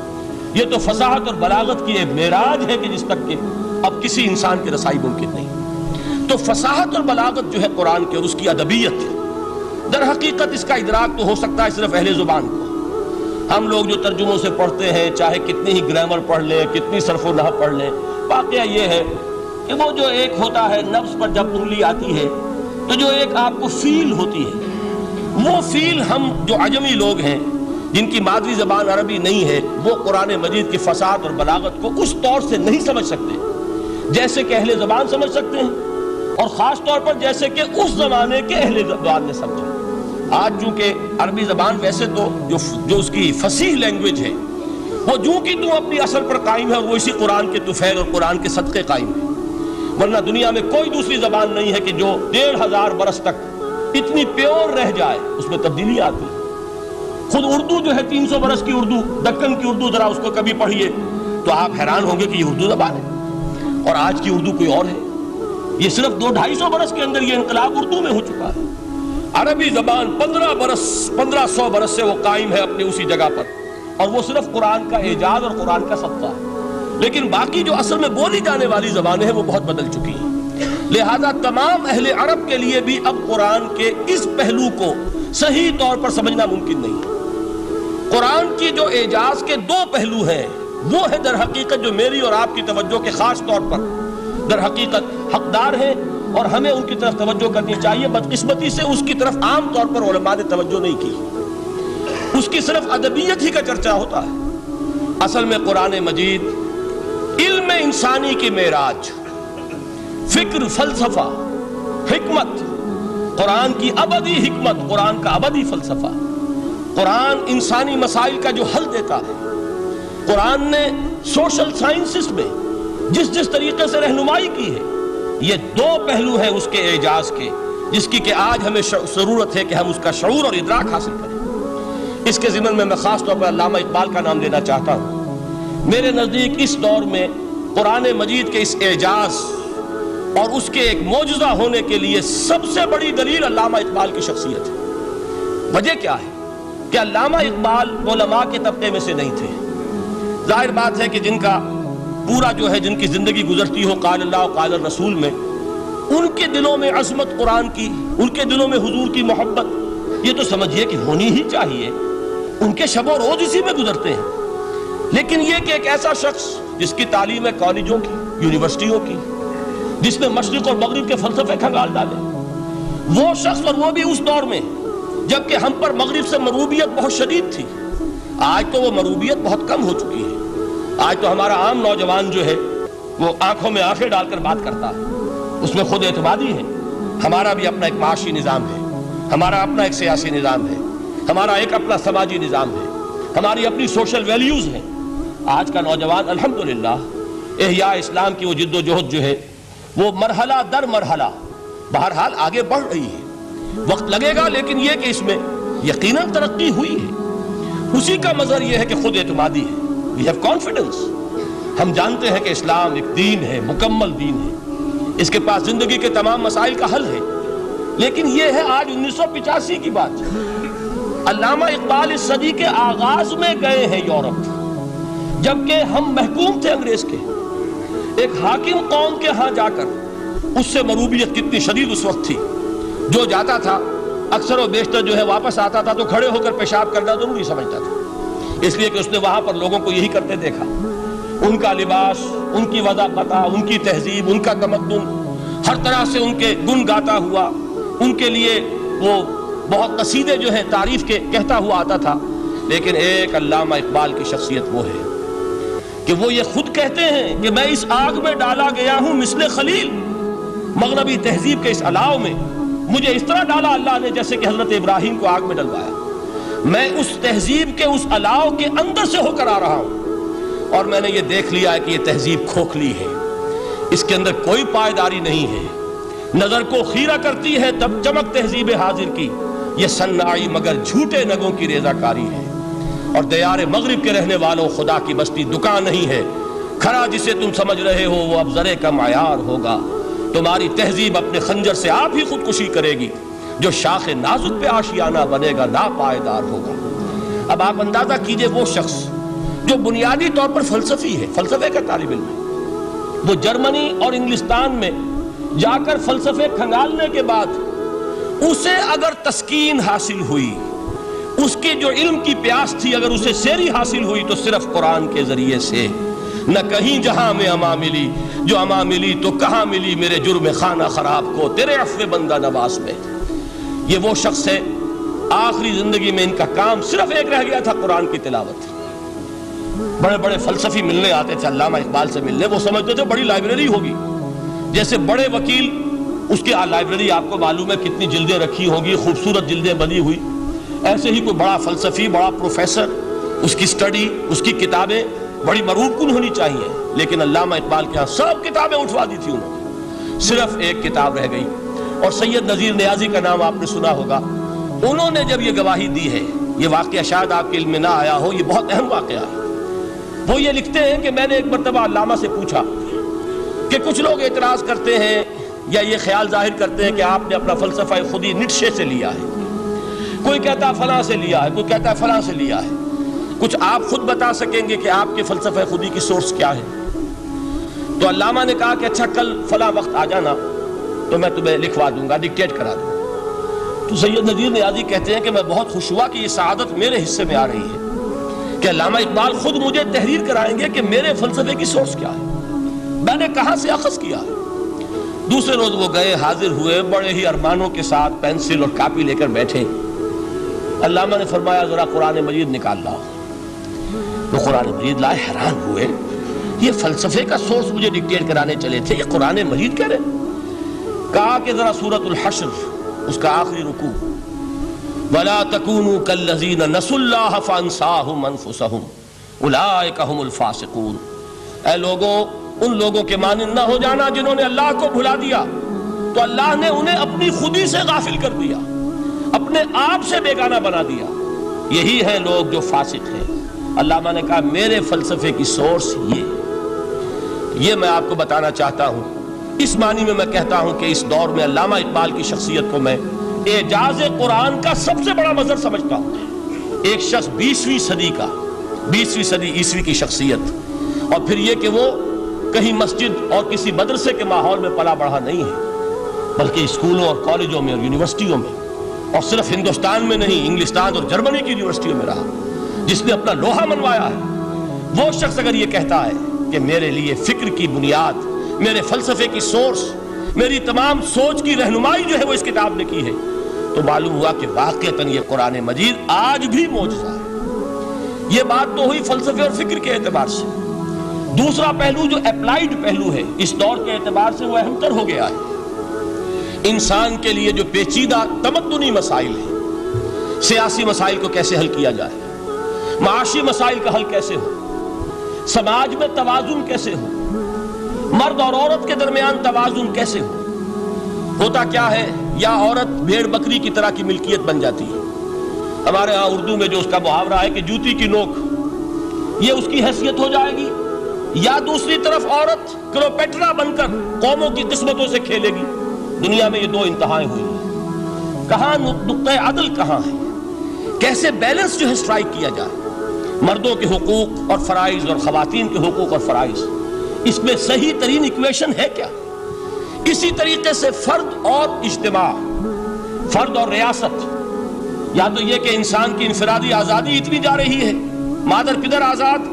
یہ تو فصاحت اور بلاغت کی ایک معراج ہے کہ جس تک کہ اب کسی انسان کی رسائی ممکن نہیں۔ تو فصاحت اور بلاغت جو ہے قرآن کے اور اس کی ادبیت، در حقیقت اس کا ادراک تو ہو سکتا ہے صرف اہل زبان کو۔ ہم لوگ جو ترجموں سے پڑھتے ہیں، چاہے کتنی ہی گرامر پڑھ لیں، کتنی صرف و نحو پڑھ لیں، واقعہ یہ ہے کہ وہ جو ایک ہوتا ہے نفس پر جب انگلی آتی ہے تو جو ایک آپ کو فیل ہوتی ہے، وہ فیل ہم جو عجمی لوگ ہیں جن کی مادری زبان عربی نہیں ہے، وہ قرآن مجید کی فصاحت اور بلاغت کو اس طور سے نہیں سمجھ سکتے جیسے کہ اہل زبان سمجھ سکتے ہیں، اور خاص طور پر جیسے کہ اس زمانے کے اہل زبان نے سمجھا۔ آج چونکہ عربی زبان ویسے تو جو اس کی فصیح لینگویج ہے وہ جو کی تو اپنی اصل پر قائم ہے، اور وہ اسی قرآن کے طفیل اور قرآن کے صدقے قائم ہے، ورنہ دنیا میں کوئی دوسری زبان نہیں ہے کہ جو 1500 برس تک اتنی پیور رہ جائے، اس میں تبدیلی آتی ہے۔ خود اردو جو ہے 300 برس کی اردو، دکن کی اردو، ذرا اس کو کبھی پڑھیے تو آپ حیران ہوں گے کہ یہ اردو زبان ہے اور آج کی اردو کوئی اور ہے۔ یہ صرف 200-250 برس کے اندر یہ انقلاب اردو میں ہو چکا ہے۔ عربی زبان 1500 برس سے وہ قائم ہے اپنی اسی جگہ پر، اور وہ صرف قرآن کا اعجاز اور قرآن کا صدقہ ہے، لیکن باقی جو اصل میں بولی جانے والی زبانیں ہیں وہ بہت بدل چکی ہیں۔ لہذا تمام اہل عرب کے لیے بھی اب قرآن کے اس پہلو کو صحیح طور پر سمجھنا ممکن نہیں ہے۔ قرآن کی جو اعجاز کے دو پہلو ہیں وہ ہے در حقیقت جو میری اور آپ کی توجہ کے خاص طور پر در حقیقت حقدار ہیں اور ہمیں ان کی طرف توجہ کرنی چاہیے۔ بدقسمتی سے اس کی طرف عام طور پر علماء نے توجہ نہیں کی، اس کی صرف ادبیت ہی کا چرچا ہوتا ہے۔ اصل میں قرآن مجید علم انسانی کی معراج، فکر، فلسفہ، حکمت، قرآن کی ابدی حکمت، قرآن کا ابدی فلسفہ، قرآن انسانی مسائل کا جو حل دیتا ہے، قرآن نے سوشل سائنسز میں جس طریقے سے رہنمائی کی ہے، یہ دو پہلو ہیں اس کے اعجاز کے، جس کی کہ آج ہمیں ضرورت ہے کہ ہم اس کا شعور اور ادراک حاصل کریں۔ اس کے ضمن میں خاص طور پر علامہ اقبال کا نام لینا چاہتا ہوں۔ میرے نزدیک اس دور میں قرآن مجید کے اس اعجاز اور اس کے ایک معجزہ ہونے کے لیے سب سے بڑی دلیل علامہ اقبال کی شخصیت ہے۔ وجہ کیا ہے کہ علامہ اقبال علماء کے طبقے میں سے نہیں تھے۔ ظاہر بات ہے کہ جن کا پورا جو ہے جن کی زندگی گزرتی ہو قال اللہ قال الرسول میں، ان کے دلوں میں عظمت قرآن کی، ان کے دلوں میں حضور کی محبت، یہ تو سمجھیے کہ ہونی ہی چاہیے، ان کے شب و روز اسی میں گزرتے ہیں۔ لیکن یہ کہ ایک ایسا شخص جس کی تعلیم ہے کالجوں کی، یونیورسٹیوں کی، جس نے مشرق اور مغرب کے فلسفے کھنگال ڈالے، وہ شخص اور وہ بھی اس دور میں جبکہ ہم پر مغرب سے مروبیت بہت شدید تھی۔ آج تو وہ مروبیت بہت کم ہو چکی ہے۔ آج تو ہمارا عام نوجوان جو ہے وہ آنکھوں میں آنکھیں ڈال کر بات کرتا ہے، اس میں خود اعتمادی ہے۔ ہمارا بھی اپنا ایک معاشی نظام ہے، ہمارا اپنا ایک سیاسی نظام ہے، ہمارا ایک اپنا سماجی نظام ہے، ہماری اپنی سوشل ویلیوز ہیں۔ آج کا نوجوان الحمدللہ احیاء اسلام کی وہ جد و جہد جو ہے وہ مرحلہ در مرحلہ بہرحال آگے بڑھ رہی ہے۔ وقت لگے گا لیکن یہ کہ اس میں یقیناً ترقی ہوئی ہے۔ اسی کا مظہر یہ ہے کہ خود اعتمادی ہے، we have confidence۔ ہم جانتے ہیں کہ اسلام ایک دین ہے، مکمل دین ہے، اس کے پاس زندگی کے تمام مسائل کا حل ہے۔ لیکن یہ ہے آج 1985 کی بات۔ علامہ اقبال اس صدی کے آغاز میں گئے ہیں یورپ، جبکہ ہم محکوم تھے انگریز کے۔ ایک حاکم قوم کے ہاں جا کر اس سے مروبیت کتنی شدید اس وقت تھی، جو جاتا تھا اکثر و بیشتر جو ہے واپس آتا تھا تو کھڑے ہو کر پیشاب کرنا ضروری سمجھتا تھا، اس لیے کہ اس نے وہاں پر لوگوں کو یہی کرتے دیکھا۔ ان کا لباس، ان کی وضاقت، ان کی تہذیب، ان کا تمدن، ہر طرح سے ان کے گن گاتا ہوا، ان کے لیے وہ بہت قصیدے جو ہے تعریف کے کہتا ہوا آتا تھا۔ لیکن ایک علامہ اقبال کی شخصیت وہ ہے کہ وہ یہ خود کہتے ہیں کہ میں اس آگ میں ڈالا گیا ہوں مثل خلیل، مغربی تہذیب کے اس الاؤ میں مجھے اس طرح ڈالا اللہ نے جیسے کہ حضرت ابراہیم کو آگ میں ڈلوایا۔ میں اس تہذیب کے اس الاؤ کے اندر سے ہو کر آ رہا ہوں اور میں نے یہ دیکھ لیا ہے کہ یہ تہذیب کھوکھلی ہے، اس کے اندر کوئی پائیداری نہیں ہے، نظر کو خیرہ کرتی ہے تب چمک تہذیب حاضر کی، یہ سنائی مگر جھوٹے نگوں کی ریزہ کاری ہے۔ اور دیار مغرب کے رہنے والوں خدا کی بستی دکان نہیں ہے، کھرا جسے تم سمجھ رہے ہو وہ اب زرے کا معیار ہوگا۔ تمہاری تہذیب اپنے خنجر سے آپ ہی خودکشی کرے گی، جو شاخ نازک پہ آشیانہ بنے گا ناپائیدار ہوگا۔ اب آپ اندازہ کیجئے وہ شخص جو بنیادی طور پر فلسفی ہے، فلسفے کا طالب علم ہے، وہ جرمنی اور انگلستان میں جا کر فلسفے کھنگالنے کے بعد اسے اگر تسکین حاصل ہوئی، اس کی جو علم کی پیاس تھی اگر اسے سیری حاصل ہوئی تو صرف قرآن کے ذریعے سے۔ نہ کہیں جہاں میں اما ملی، جو اما ملی تو کہاں ملی میرے جرم خانہ خراب کو تیرے عفو بندہ نواز میں۔ یہ وہ شخص ہے آخری زندگی میں ان کا کام صرف ایک رہ گیا تھا، قرآن کی تلاوت۔ بڑے بڑے فلسفی ملنے آتے تھے علامہ اقبال سے ملنے، وہ سمجھتے تھے بڑی لائبریری ہوگی، جیسے بڑے وکیل اس کی لائبریری آپ کو معلوم ہے کتنی جلدیں رکھی ہوں گی، خوبصورت جلدیں بنی ہوئی، ایسے ہی کوئی بڑا فلسفی، بڑا پروفیسر، اس کی سٹڈی، اس کی کتابیں بڑی مروب کن ہونی چاہیے۔ لیکن علامہ اقبال کے ہاں سب کتابیں اٹھوا دی تھی انہوں نے، صرف ایک کتاب رہ گئی، اور سید نذیر نیازی کا نام آپ نے سنا ہوگا۔ انہوں نے جب یہ گواہی دی ہے، یہ واقعہ شاید آپ کے علم میں نہ آیا ہو، یہ بہت اہم واقعہ ہے۔ وہ یہ لکھتے ہیں کہ میں نے ایک مرتبہ علامہ سے پوچھا کہ کچھ لوگ اعتراض کرتے ہیں یا یہ خیال ظاہر کرتے ہیں کہ آپ نے اپنا فلسفہ خودی نیٹشے سے لیا ہے، کوئی کہتا ہے فلاں سے لیا ہے، کوئی کہتا ہے فلاں سے لیا ہے، کچھ آپ خود بتا سکیں گے کہ آپ کے فلسفہ خودی کی سورس کیا ہے؟ تو علامہ نے کہا کہ اچھا کل فلاں وقت آ جانا تو میں تمہیں لکھوا دوں گا، ڈکٹیٹ کرا دوں گا۔ تو سید نذیر نیازی کہتے ہیں کہ میں بہت خوش ہوا کہ یہ سعادت میرے حصے میں آ رہی ہے کہ علامہ اقبال خود مجھے تحریر کرائیں گے کہ میرے فلسفے کی سورس کیا ہے، میں نے کہاں سے اخذ کیا ہے۔ دوسرے روز وہ گئے، حاضر ہوئے، بڑے ہی ارمانوں کے ساتھ پینسل اور کاپی لے کر بیٹھے۔ علامہ نے فرمایا ذرا قرآن مجید نکال لاؤ۔ وہ قرآن مجید لائے، حیران ہوئے، یہ فلسفے کا سورس مجھے ڈکٹیٹ کرانے چلے تھے، یہ قرآن مجید کہہ رہے۔ کہا کہ ذرا سورۃ الحشر اس کا آخری رکوع، وَلَا تَكُونُوا كَالَّذِينَ نَسُوا اللَّهَ فَأَنسَاهُمْ أَنفُسَهُمْ أُولَٰئِكَ هُمُ الْفَاسِقُونَ۔ اے لوگوں، ان لوگوں کے مانند نہ ہو جانا جنہوں نے اللہ کو بھلا دیا، تو اللہ نے انہیں اپنی خودی سے غافل کر دیا، اپنے آپ سے بیگانہ بنا دیا، یہی ہیں لوگ جو فاسق ہیں۔ علامہ نے کہا میرے فلسفے کی سورس یہ میں آپ کو بتانا چاہتا ہوں۔ اس معنی میں کہتا ہوں کہ اس دور میں علامہ اقبال کی شخصیت کو میں اعجاز قرآن کا سب سے بڑا مظہر سمجھتا ہوں۔ ایک شخص 20ویں صدی عیسوی کی شخصیت، اور پھر یہ کہ وہ کہیں مسجد اور کسی مدرسے کے ماحول میں پلا بڑھا نہیں ہے، بلکہ اسکولوں اور کالجوں میں اور یونیورسٹیوں میں، اور صرف ہندوستان میں نہیں، انگلستان اور جرمنی کی یونیورسٹیوں میں رہا، جس نے اپنا لوہا منوایا ہے۔ وہ شخص اگر یہ کہتا ہے کہ میرے لیے فکر کی بنیاد، میرے فلسفے کی سورس، میری تمام سوچ کی رہنمائی جو ہے وہ اس کتاب نے کی ہے، تو معلوم ہوا کہ واقعتاً یہ قرآن مجید آج بھی معجزہ ہے۔ یہ بات تو ہوئی فلسفے اور فکر کے اعتبار سے۔ دوسرا پہلو جو اپلائیڈ پہلو ہے اس دور کے اعتبار سے، وہ اہم تر ہو گیا ہے۔ انسان کے لیے جو پیچیدہ تمدنی مسائل ہیں، سیاسی مسائل کو کیسے حل کیا جائے، معاشی مسائل کا حل کیسے ہو، سماج میں توازن کیسے ہو، مرد اور عورت کے درمیان توازن کیسے ہو، ہوتا کیا ہے، یا عورت بھیڑ بکری کی طرح کی ملکیت بن جاتی ہے۔ ہمارے ہاں اردو میں جو اس کا محاورہ ہے کہ جوتی کی نوک، یہ اس کی حیثیت ہو جائے گی، یا دوسری طرف عورت کلوپیٹرا بن کر قوموں کی قسمتوں سے کھیلے گی۔ دنیا میں یہ دو انتہائیں ہوئی ہیں، کہاں نقطہ عدل کہاں ہے، کیسے بیلنس جو ہے اسٹرائک کیا جائے، مردوں کے حقوق اور فرائض اور خواتین کے حقوق اور فرائض، اس میں صحیح ترین ایکویشن ہے کیا؟ اسی طریقے سے فرد اور اجتماع، فرد اور ریاست، یا تو یہ کہ انسان کی انفرادی آزادی اتنی جا رہی ہے، مادر پدر آزاد،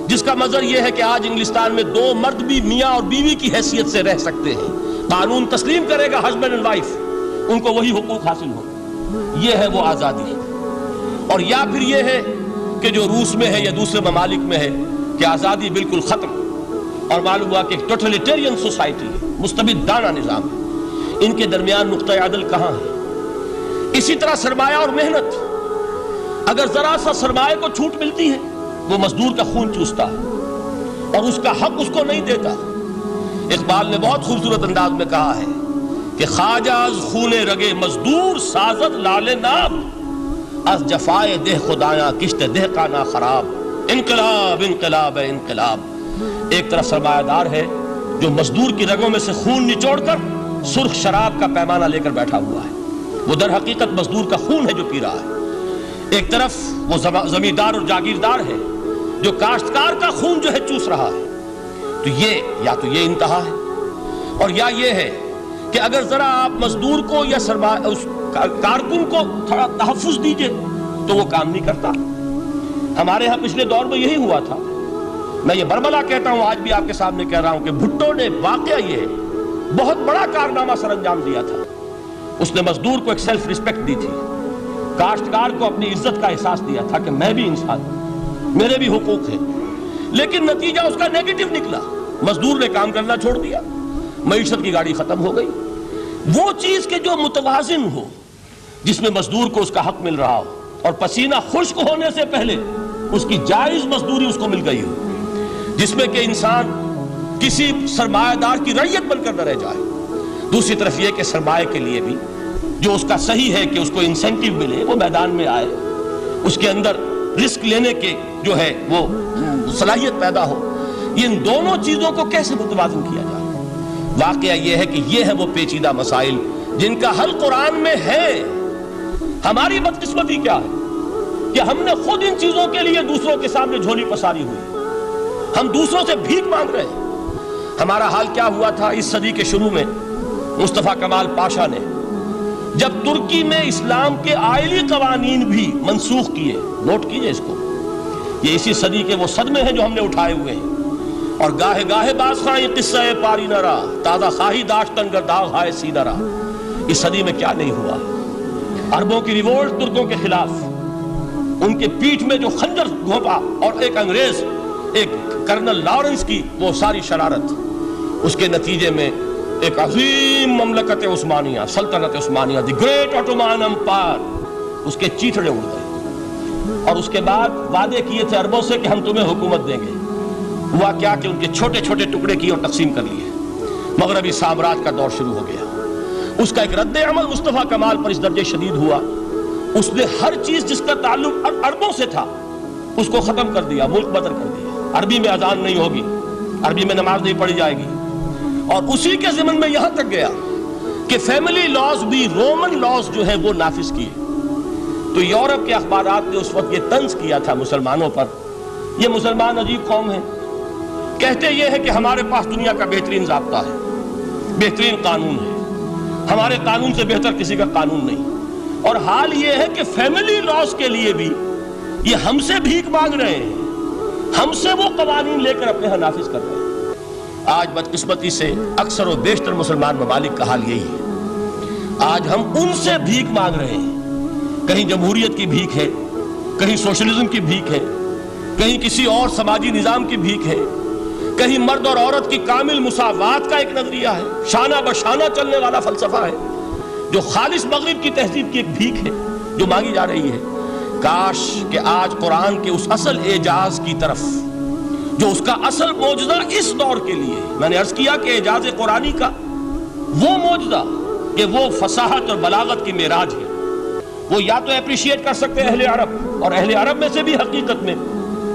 جس کا مظہر یہ ہے کہ آج انگلستان میں دو مرد بھی میاں اور بیوی کی حیثیت سے رہ سکتے ہیں، قانون تسلیم کرے گا ہسبینڈ اینڈ وائف، ان کو وہی حقوق حاصل ہو، یہ ہے وہ آزادی۔ اور یا پھر یہ ہے کہ جو روس میں ہے یا دوسرے ممالک میں ہے کہ آزادی بالکل ختم، اور معلوم ہوا کہ ایک ٹوٹلیٹیرین سوسائٹی ہے، مستبدانہ نظام ہے۔ ان کے درمیان نقطہ عدل کہاں ہے؟ اسی طرح سرمایہ اور محنت، اگر ذرا سا سرمایہ کو چھوٹ ملتی ہے، وہ مزدور کا خون چوستا ہے اور اس کا حق اس کو نہیں دیتا۔ اقبال نے بہت خوبصورت انداز میں کہا ہے کہ خواجہ از خون رگے مزدور سازد لال ناب، از جفائے دہ خدایاں کشت دہ کا نا خراب۔ انقلاب انقلاب انقلاب۔ ایک طرف سرمایہ دار ہے جو مزدور کی رگوں میں سے خون نچوڑ کر سرخ شراب کا پیمانہ لے کر بیٹھا ہوا ہے، وہ در حقیقت مزدور کا خون ہے جو پی رہا ہے۔ ایک طرف وہ زمیندار اور جاگیردار ہے جو کاشتکار کا خون جو ہے چوس رہا ہے۔ تو یہ یا تو یہ انتہا ہے، اور یا یہ ہے کہ اگر ذرا آپ مزدور کو یا اس کارکن کو تھوڑا تحفظ دیجئے تو وہ کام نہیں کرتا۔ ہمارے ہاں پچھلے دور میں یہی ہوا تھا۔ میں یہ برملا کہتا ہوں، آج بھی آپ کے سامنے کہہ رہا ہوں کہ بھٹو نے واقعہ یہ بہت بڑا کارنامہ سر انجام دیا تھا۔ اس نے مزدور کو ایک سیلف ریسپیکٹ دی تھی، کاشتکار کو اپنی عزت کا احساس دیا تھا کہ میں بھی انسان ہوں، میرے بھی حقوق ہیں، لیکن نتیجہ اس کا نیگیٹو نکلا۔ مزدور نے کام کرنا چھوڑ دیا، معیشت کی گاڑی ختم ہو گئی۔ وہ چیز کہ جو متوازن ہو، جس میں مزدور کو اس کا حق مل رہا ہو اور پسینہ خشک ہونے سے پہلے اس کی جائز مزدوری اس کو مل گئی ہو، جس میں کہ انسان کسی سرمایہ دار کی رعیت بن کر نہ رہ جائے۔ دوسری طرف یہ کہ سرمایہ کے لیے بھی جو اس کا صحیح ہے کہ اس کو انسینٹیو ملے، وہ میدان میں آئے، اس کے اندر رسک لینے کے جو ہے وہ صلاحیت پیدا ہو۔ ان دونوں چیزوں کو کیسے متوازن کیا جائے؟ واقعہ یہ ہے کہ یہ ہے وہ پیچیدہ مسائل جن کا حل قرآن میں ہے۔ ہماری بدقسمتی کیا ہے کہ ہم نے خود ان چیزوں کے لیے دوسروں کے سامنے جھولی پساری ہوئی، ہم دوسروں سے بھیک مانگ رہے ہیں۔ ہمارا حال کیا ہوا تھا اس صدی کے شروع میں؟ مصطفیٰ کمال پاشا نے جب ترکی میں اسلام کے آئلی قوانین بھی منسوخ کیے، نوٹ کیجئے اس کو، یہ اسی صدی کے وہ صدمے ہیں جو ہم نے اٹھائے ہوئے ہیں۔ اور گاہے گاہے باز خواہی قصہ پاری نہ رہا، تازہ خواہی داشتن گر داغ ہائے سی نہ رہا۔ اس صدی میں کیا نہیں ہوا؟ عربوں کی ریوولٹ ترکوں کے خلاف، ان کے پیٹھ میں جو خنجر گھونپا، اور ایک انگریز، ایک کرنل لارنس کی وہ ساری شرارت، اس کے نتیجے میں ایک عظیم مملکت عثمانیہ، سلطنت عثمانیہ، دی گریٹ آٹومان امپائر، اس کے چیتڑے اڑ گئے۔ اور اس کے بعد وعدے کیے تھے عربوں سے کہ ہم تمہیں حکومت دیں گے، ہوا کیا کہ ان کے چھوٹے چھوٹے ٹکڑے کیے اور تقسیم کر لیے۔ مغربی سامراج کا دور شروع ہو گیا۔ اس کا ایک رد عمل مصطفیٰ کمال پر اس درجے شدید ہوا، اس نے ہر چیز جس کا تعلق عربوں سے تھا اس کو ختم کر دیا، ملک بدر کر دیا۔ عربی میں اذان نہیں ہوگی، عربی میں نماز نہیں پڑھی جائے گی، اور اسی کے ضمن میں یہاں تک گیا کہ فیملی لاز بھی رومن لاز جو ہے وہ نافذ کیے۔ تو یورپ کے اخبارات نے اس وقت یہ طنز کیا تھا مسلمانوں پر، یہ مسلمان عجیب قوم ہے، کہتے یہ ہے کہ ہمارے پاس دنیا کا بہترین ضابطہ ہے، بہترین قانون ہے، ہمارے قانون سے بہتر کسی کا قانون نہیں۔ اور حال یہ ہے کہ فیملی لاز کے لیے بھی یہ ہم سے بھیک مانگ رہے ہیں، ہم سے وہ قوانین لے کر اپنے ہاں نافذ کر رہے ہیں۔ آج بدقسمتی سے اکثر و بیشتر مسلمان ممالک کا حال یہی ہے، آج ہم ان سے بھیک مانگ رہے ہیں، کہیں جمہوریت کی بھیک ہے، کہیں سوشلزم کی بھیک ہے، کہیں کسی اور سماجی نظام کی بھیک ہے، کہیں مرد اور عورت کی کامل مساوات کا ایک نظریہ ہے، شانہ بشانہ چلنے والا فلسفہ ہے، جو خالص مغرب کی تہذیب کی ایک بھیک ہے جو مانگی جا رہی ہے۔ کاش کہ آج قرآن کے اس اصل اعجاز کی طرف، جو اس کا اصل معجزہ اس دور کے لیے، میں نے عرض کیا کہ اعجاز قرآنی کا وہ معجزہ کہ وہ فصاحت اور بلاغت کی معراج ہے، وہ یا تو اپریشیٹ کر سکتے اہل عرب، اور اہل عرب میں سے بھی حقیقت میں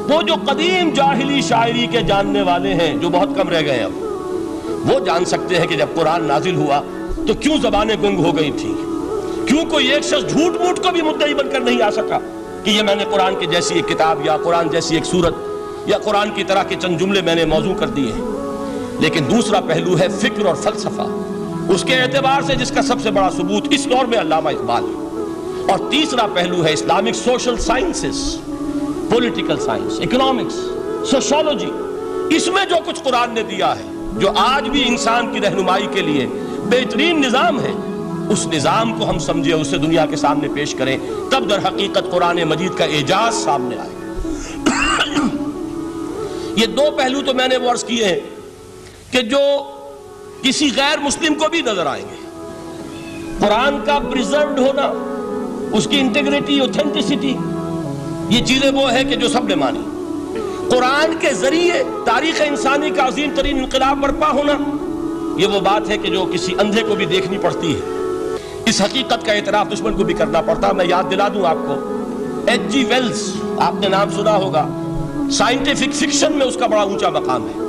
وہ جو قدیم جاہلی شاعری کے جاننے والے ہیں جو بہت کم رہ گئے، اب وہ جان سکتے ہیں کہ جب قرآن نازل ہوا تو کیوں زبانیں گنگ ہو گئی تھیں، کیوں کوئی ایک شخص جھوٹ موٹ کو بھی مدعی بن کر نہیں آ سکا کہ یہ میں نے قرآن کی جیسی ایک کتاب یا قرآن جیسی ایک سورت یا قرآن کی طرح کے چند جملے میں نے موضوع کر دیے ہیں۔ لیکن دوسرا پہلو ہے فکر اور فلسفہ، اس کے اعتبار سے جس کا سب سے بڑا ثبوت اس دور میں علامہ اقبال ہے، اور تیسرا پہلو ہے Islamic social sciences, political science, economics, sociology, اس میں جو کچھ قرآن نے دیا ہے، جو آج بھی انسان کی رہنمائی کے لیے بہترین نظام ہے، اس نظام کو ہم سمجھے، اسے دنیا کے سامنے پیش کریں، تب در حقیقت قرآن مجید کا اعجاز سامنے آئے۔ یہ دو پہلو تو میں نے وہ عرض کیے ہیں کہ جو کسی غیر مسلم کو بھی نظر آئیں گے۔ قرآن کا پریزروڈ ہونا، اس کی انٹیگریٹی، اوتھینٹسٹی، یہ چیزیں وہ ہے کہ جو سب نے مانی۔ قرآن کے ذریعے تاریخ انسانی کا عظیم ترین انقلاب برپا ہونا، یہ وہ بات ہے کہ جو کسی اندھے کو بھی دیکھنی پڑتی ہے۔ اس حقیقت کا اعتراف دشمن کو بھی کرنا پڑتا۔ میں یاد دلا دوں آپ کو، ایچ جی ویلز، آپ نے نام سنا ہوگا، سائنٹیفک فکشن میں اس کا بڑا اونچا مقام ہے،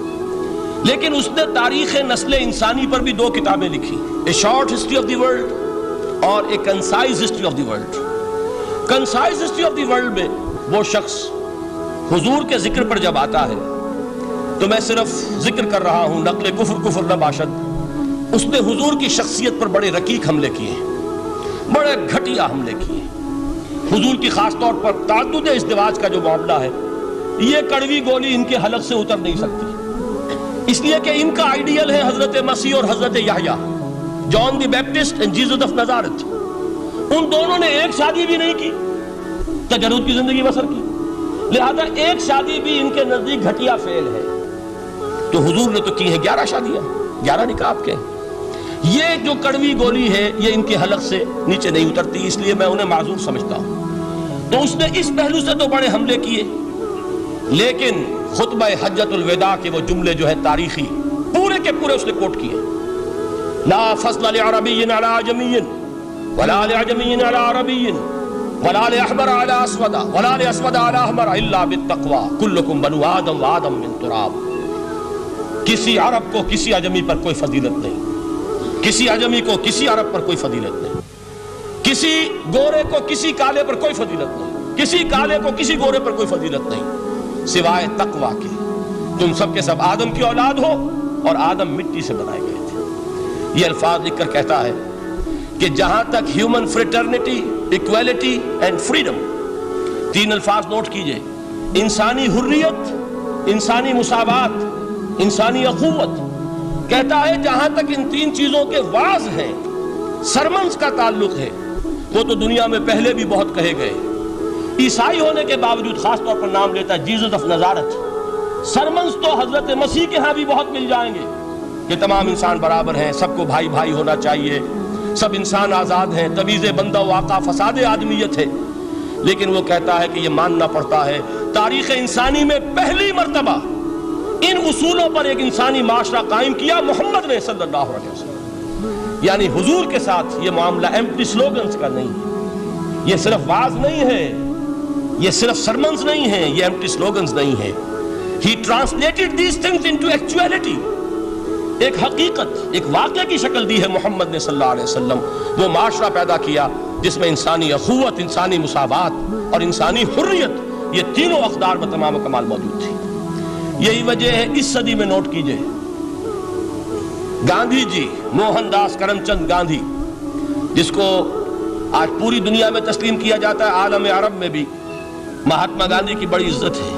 لیکن اس نے تاریخ نسل انسانی پر بھی دو کتابیں لکھی، a short history of the world اور a concise history of the world. Concise history of the world میں وہ شخص حضور کے ذکر پر جب آتا ہے تو میں صرف ذکر کر رہا ہوں، نقل کفر نہ باشد، اس نے حضور کی شخصیت پر بڑے رقیق حملے کیے، بڑے گھٹیا حملے کیے۔ حضور کی خاص طور پر تعدد ازدواج کا جو معاملہ ہے، یہ کڑوی گولی ان کے حلق سے اتر نہیں سکتی، اس لیے کہ ان کا آئیڈیل ہے حضرت مسیح اور حضرت یحییٰ، جان دی بیپٹسٹ اینڈ جیسس آف نازارت۔ ان دونوں نے ایک شادی بھی نہیں کی، تجرد کی زندگی بسر کی، لہذا ایک شادی بھی ان کے نزدیک گھٹیا فعل ہے۔ تو حضور نے تو کی ہیں 11 شادیاں، 11 نکاح آپ کے۔ یہ جو کڑوی گولی ہے یہ ان کے حلق سے نیچے نہیں اترتی، اس لیے میں انہیں معذور سمجھتا ہوں۔ تو اس نے اس پہلو سے تو بڑے حملے کیے، لیکن خطبہ حجۃ الوداع کے وہ جملے جو ہے تاریخی، پورے کے پورے اس نے کوٹ کیے، لا فضل لعربی علی عجمی ولا لعجمی علی عربی ولا لأحمر علی اسود ولا لأسود علی احمر الا بالتقوی کلکم بنو آدم وآدم من تراب۔ کسی عرب کو کسی عجمی پر کوئی فضیلت نہیں، کسی عجمی کو کسی عرب پر کوئی فضیلت نہیں، کسی گورے کو کسی کالے پر کوئی فضیلت نہیں، کسی کالے کو کسی گورے پر کوئی فضیلت نہیں سوائے تقویٰ کے. تم سب کے سب آدم کی اولاد ہو اور آدم مٹی سے بنائے گئے تھے. یہ الفاظ لکھ کر کہتا ہے کہ جہاں تک human fraternity, equality and freedom, تین الفاظ نوٹ کیجئے، انسانی حریت، انسانی مساوات، انسانی اخوت، کہتا ہے جہاں تک ان تین چیزوں کے واز ہیں، سرمنز کا تعلق ہے، وہ تو دنیا میں پہلے بھی بہت کہے گئے. عیسائی ہونے کے باوجود خاص طور پر نام لیتا ہے جیزس آف نزارت. سرمنز تو حضرت مسیح کے ہاں بھی بہت مل جائیں گے کہ تمام انسان برابر ہیں، سب کو بھائی بھائی ہونا چاہیے، سب انسان آزاد ہیں، تمیز بندہ و آقا فساد آدمیت ہے. لیکن وہ کہتا ہے کہ یہ ماننا پڑتا ہے تاریخ انسانی میں پہلی مرتبہ ان اصولوں پر ایک انسانی معاشرہ قائم کیا محمد نے صلی اللہ علیہ وسلم. یعنی حضور کے ساتھ یہ معاملہ ایمپٹی سلوگنز کا نہیں ہے، یہ صرف واز نہیں ہے، یہ صرف سرمنز نہیں ہیں، یہ ایمپٹی سلوگنز نہیں ہیں. He translated these things into actuality. ایک حقیقت، ایک واقعہ کی شکل دی ہے محمد نے صلی اللہ علیہ وسلم. وہ معاشرہ پیدا کیا جس میں انسانی اخوت، انسانی مساوات اور انسانی حریت، یہ تینوں اقدار میں تمام کمال موجود تھی. یہی وجہ ہے اس صدی میں نوٹ کیجئے گاندھی جی، موہن داس کرم چند گاندھی، جس کو آج پوری دنیا میں تسلیم کیا جاتا ہے، عالم عرب میں بھی مہاتما گاندھی کی بڑی عزت ہے.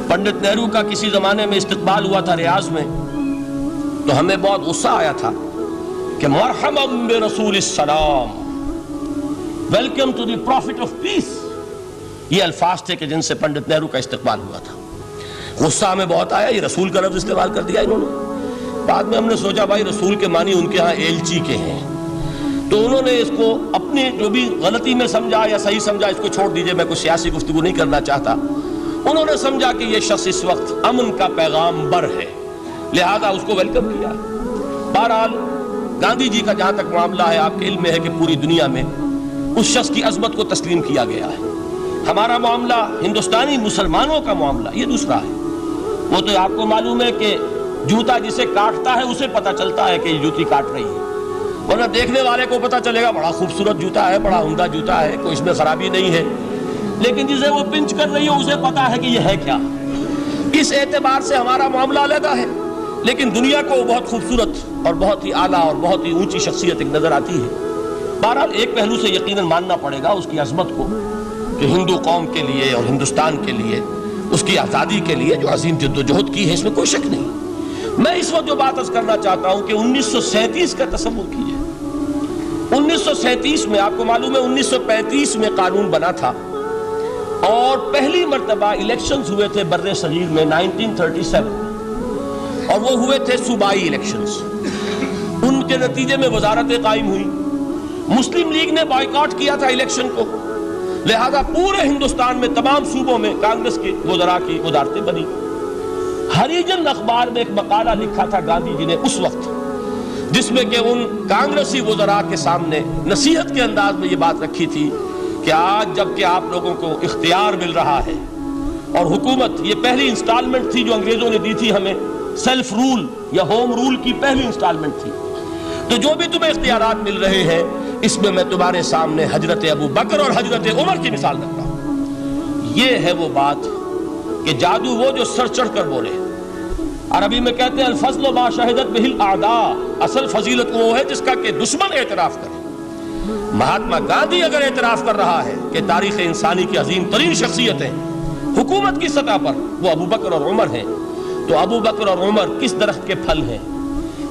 پنڈت نہرو کا کسی زمانے میں استقبال ہوا تھا ریاض میں، تو ہمیں بہت غصہ آیا تھا کہ مرحبا برسول السلام، welcome to the prophet of peace. یہ الفاظ تھے کہ جن سے پنڈت نہرو کا استقبال ہوا تھا. غصہ ہمیں بہت آیا، یہ رسول کا لفظ استعمال کر دیا انہوں نے. بعد میں ہم نے سوچا بھائی رسول کے معنی ان کے ہاں ایلچی کے ہیں، تو انہوں نے اس کو اپنی جو بھی غلطی میں سمجھا یا صحیح سمجھا اس کو چھوڑ دیجئے، میں کوئی سیاسی گفتگو نہیں کرنا چاہتا. انہوں نے سمجھا کہ یہ شخص اس وقت امن کا پیغام بر ہے، لہذا اس کو ویلکم کیا. بہرحال گاندھی جی کا جہاں تک معاملہ ہے، آپ کے علم میں ہے کہ پوری دنیا میں اس شخص کی عظمت کو تسلیم کیا گیا ہے. ہمارا معاملہ، ہندوستانی مسلمانوں کا معاملہ، یہ دوسرا ہے. وہ تو آپ کو معلوم ہے کہ جوتا جسے کاٹتا ہے اسے پتہ چلتا ہے کہ یہ جوتی کاٹ رہی ہے، ورنہ دیکھنے والے کو پتہ چلے گا بڑا خوبصورت جوتا ہے، بڑا عمدہ جوتا ہے، کوئی اس میں خرابی نہیں ہے. لیکن جسے وہ پنچ کر رہی ہو اسے پتا ہے کہ یہ ہے کیا. اس اعتبار سے ہمارا معاملہ علیحدہ ہے، لیکن دنیا کو بہت خوبصورت اور بہت ہی اعلیٰ اور بہت ہی اونچی شخصیت ایک نظر آتی ہے. بہرحال ایک پہلو سے یقیناً ماننا پڑے گا اس کی عظمت کو کہ ہندو قوم کے لیے اور ہندوستان کے لیے، اس کی آزادی کے لیے جو عظیم جد و جہد کی ہے، اس میں کوئی شک نہیں. میں اس وقت جو بات عرض کرنا چاہتا ہوں کہ 1937 کا تصور کیجئے. 1937 میں آپ کو معلوم ہے 1935 میں قانون بنا تھا اور پہلی مرتبہ الیکشنز ہوئے تھے بر صغیر میں 1937، اور وہ ہوئے تھے صوبائی الیکشنز. ان کے نتیجے میں وزارتیں قائم ہوئی. مسلم لیگ نے بائیکاٹ کیا تھا الیکشن کو، لہذا پورے ہندوستان میں تمام صوبوں میں کانگریس کے وزراء کی وزارتیں بنی. ہریجن اخبار میں ایک مقالہ لکھا تھا گاندھی جی نے اس وقت، جس میں کہ ان کانگریسی وزراء کے سامنے نصیحت کے انداز میں یہ بات رکھی تھی کہ آج جب کہ آپ لوگوں کو اختیار مل رہا ہے اور حکومت، یہ پہلی انسٹالمنٹ تھی جو انگریزوں نے دی تھی ہمیں، سیلف رول یا ہوم رول کی پہلی انسٹالمنٹ تھی، تو جو بھی تمہیں اختیارات مل رہے ہیں اس میں تمہارے سامنے حضرت ابو بکر اور حضرت عمر کی مثال رکھتا ہوں. یہ ہے وہ بات کہ جادو وہ جو سر چڑھ کر بولے. عربی میں کہتے ہیں الفضل ما شہدت بہ الاعداء، اصل فضیلت وہ ہے جس کا کہ دشمن اعتراف کرے. مہاتما گاندھی اگر اعتراف کر رہا ہے کہ تاریخ انسانی کی عظیم ترین شخصیتیں حکومت کی سطح پر وہ ابو بکر اور عمر ہیں، تو ابو بکر اور عمر کس درخت کے پھل ہیں؟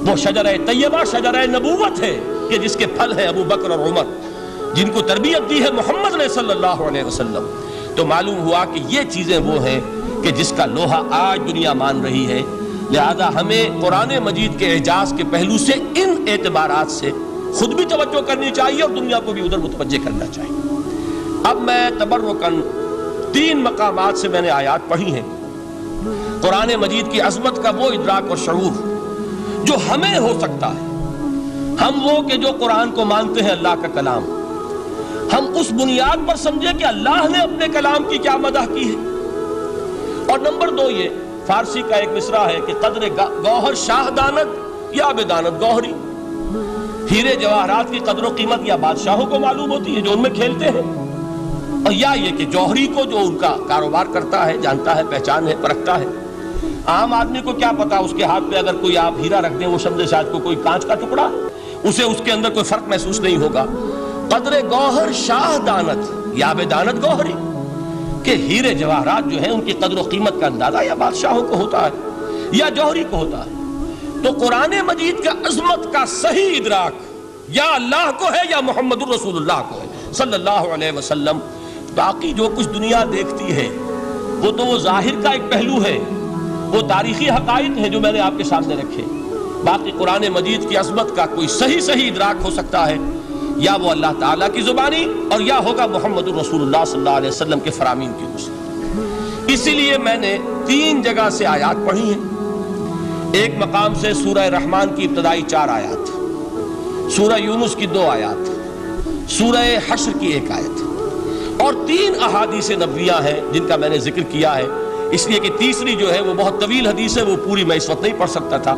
وہ شجرہ طیبہ، شجرہ نبوت ہے کہ جس کے پھل ہیں ابو بکر اور عمر، جن کو تربیت دی ہے محمد نے صلی اللہ علیہ وسلم. تو معلوم ہوا کہ یہ چیزیں وہ ہیں کہ جس کا لوہا آج دنیا مان رہی ہے. لہذا ہمیں قرآن مجید کے اعجاز کے پہلو سے ان اعتبارات سے خود بھی توجہ کرنی چاہیے اور دنیا کو بھی ادھر متوجہ کرنا چاہیے. اب میں تبرکاً 3 مقامات سے میں نے آیات پڑھی ہیں. قرآن مجید کی عظمت کا وہ ادراک اور شعور جو ہمیں ہو سکتا ہے، ہم وہ کہ جو قرآن کو مانتے ہیں اللہ کا کلام، ہم اس بنیاد پر سمجھے کہ اللہ نے اپنے کلام کی کیا مدح کی ہے. اور نمبر 2 یہ فارسی کا ایک مصرع ہے کہ قدر گوہر شاہ دانت یا بدانت گوہری. ہیرے جواہرات کی قدر و قیمت یا بادشاہوں کو معلوم ہوتی ہے جو ان میں کھیلتے ہیں، اور یا یہ کہ جوہری کو جو ان کا کاروبار کرتا ہے، جانتا ہے، پہچان ہے، پرکھتا ہے۔ عام آدمی کو کیا پتا، اس کے ہاتھ پہ اگر کوئی آپ ہیرا رکھ دیں وہ سمجھے شاید کوئی کانچ کا ٹکڑا، اسے اس کے اندر کوئی فرق محسوس نہیں ہوگا۔ قدر گوہر شاہ دانت یا بے دانت گوہری، کہ ہیرے جواہرات جو ہیں ان کی قدر و قیمت کا اندازہ یا بادشاہوں کو ہوتا ہے یا جوہری کو ہوتا ہے۔ تو قرآن مجید کا عظمت کا صحیح ادراک یا اللہ کو ہے یا محمد الرسول اللہ کو ہے صلی اللہ علیہ وسلم۔ باقی جو کچھ دنیا دیکھتی ہے وہ تو وہ ظاہر کا ایک پہلو ہے، وہ تاریخی حقائق ہیں جو میں نے آپ کے سامنے رکھے۔ باقی قرآن مجید کی عظمت کا کوئی صحیح ادراک ہو سکتا ہے یا وہ اللہ تعالیٰ کی زبانی اور یا ہوگا محمد الرسول اللہ صلی اللہ علیہ وسلم کے فرامین کی روشنی۔ اسی لیے میں نے 3 جگہ سے آیات پڑھی ہیں۔ ایک مقام سے سورہ رحمان کی ابتدائی 4 آیات، سورہ یونس کی 2 آیات، سورہ حشر کی 1 آیت، اور 3 احادیث نبویہ ہیں جن کا میں نے ذکر کیا ہے، اس لیے کہ تیسری جو ہے وہ بہت طویل حدیث ہے، وہ پوری میں اس وقت نہیں پڑھ سکتا تھا،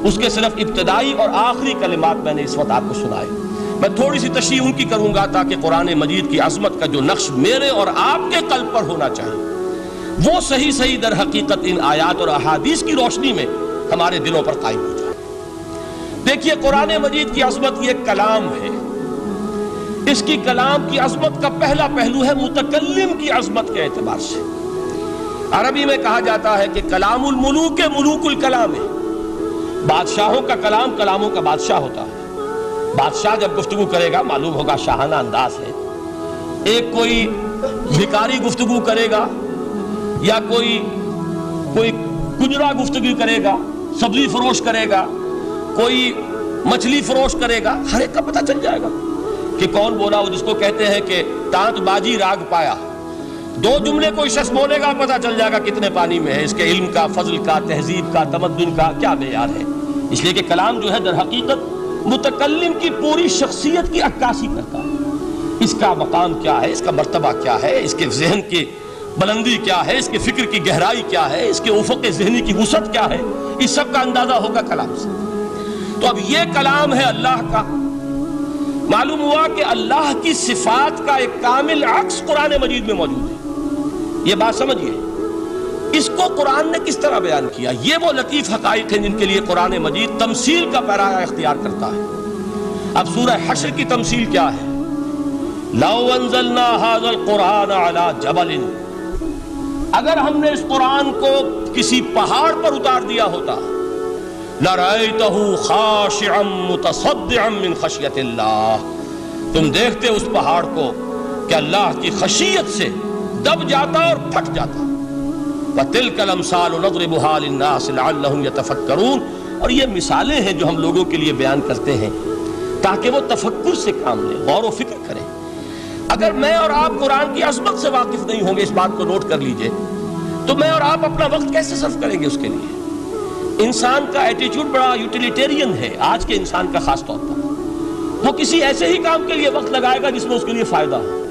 اس کے صرف ابتدائی اور آخری کلمات میں نے اس وقت آپ کو سنائے۔ میں تھوڑی سی تشریح ان کی کروں گا تاکہ قرآن مجید کی عظمت کا جو نقش میرے اور آپ کے قلب پر ہونا چاہیے وہ صحیح در حقیقت ان آیات اور احادیث کی روشنی میں ہمارے دلوں پر قائم ہو جائے۔ دیکھیے قرآن مجید کی عظمت یہ کلام ہے، اس کی کلام کی عظمت کا پہلا پہلو ہے متکلم کی عظمت کے اعتبار سے۔ عربی میں کہا جاتا ہے کہ کلام الملوک ملوک الکلام ہے، بادشاہوں کا کلام کلاموں کا بادشاہ ہوتا ہے۔ بادشاہ جب گفتگو کرے گا معلوم ہوگا شاہانہ انداز ہے، ایک کوئی بھکاری گفتگو کرے گا یا کوئی کجرا گفتگو کرے گا، سبزی فروش کرے گا، کوئی مچھلی فروش کرے گا، ہر ایک کا پتہ چل جائے گا کہ کون بولا، وہ جس کو کہتے ہیں کہ تانت بازی راگ پایا۔ 2 جملے کوئی شخص بولے گا پتہ چل جائے گا کتنے پانی میں ہے، اس کے علم کا، فضل کا، تہذیب کا، تمدن کا کیا معیار ہے۔ اس لیے کہ کلام جو ہے در حقیقت متکلم کی پوری شخصیت کی عکاسی کرتا ہے، اس کا مقام کیا ہے، اس کا مرتبہ کیا ہے، اس کے ذہن کی بلندی کیا ہے، اس کے فکر کی گہرائی کیا ہے، اس کے افق ذہنی کی وسعت کیا ہے، اس سب کا اندازہ ہوگا کلام سے۔ تو اب یہ کلام ہے اللہ کا، معلوم ہوا کہ اللہ کی صفات کا ایک کامل عکس قرآن مجید میں موجود ہے۔ یہ بات سمجھیے، اس کو قرآن نے کس طرح بیان کیا؟ یہ وہ لطیف حقائق ہیں جن کے لیے قرآن مجید تمثیل کا پیرایا اختیار کرتا ہے۔ اب سورہ حشر کی تمثیل کیا ہے؟ لَوْ أَنزَلْنَا هَذَا الْقُرْآنَ عَلَى جَبَلٍ، اگر ہم نے اس قرآن کو کسی پہاڑ پر اتار دیا ہوتا، لَرَأَيْتَهُ خَاشِعًا مُتَصَدِّعًا مِنْ خَشْيَةِ اللَّهِ، تم دیکھتے اس پہاڑ کو کہ اللہ کی خشیت سے دب جاتا اور پھٹ جاتا۔ وَتِلْكَ الْأَمْثَالُ نَضْرِبُهَا لِلنَّاسِ لَعَلَّهُمْ يَتَفَكَّرُونَ، اور یہ مثالیں ہیں جو ہم لوگوں کے لیے بیان کرتے ہیں تاکہ وہ تفکر سے کام لیں، غور و فکر کریں۔ اگر میں اور آپ قرآن کی عظمت سے واقف نہیں ہوں گے، اس بات کو نوٹ کر لیجئے، تو میں اور آپ اپنا وقت کیسے صرف کریں گے اس کے لیے؟ انسان کا ایٹیچیوڈ بڑا یوٹیلیٹیرین ہے آج کے انسان کا، خاص طور پر وہ کسی ایسے ہی کام کے لیے وقت لگائے گا جس میں اس کے لیے فائدہ ہو،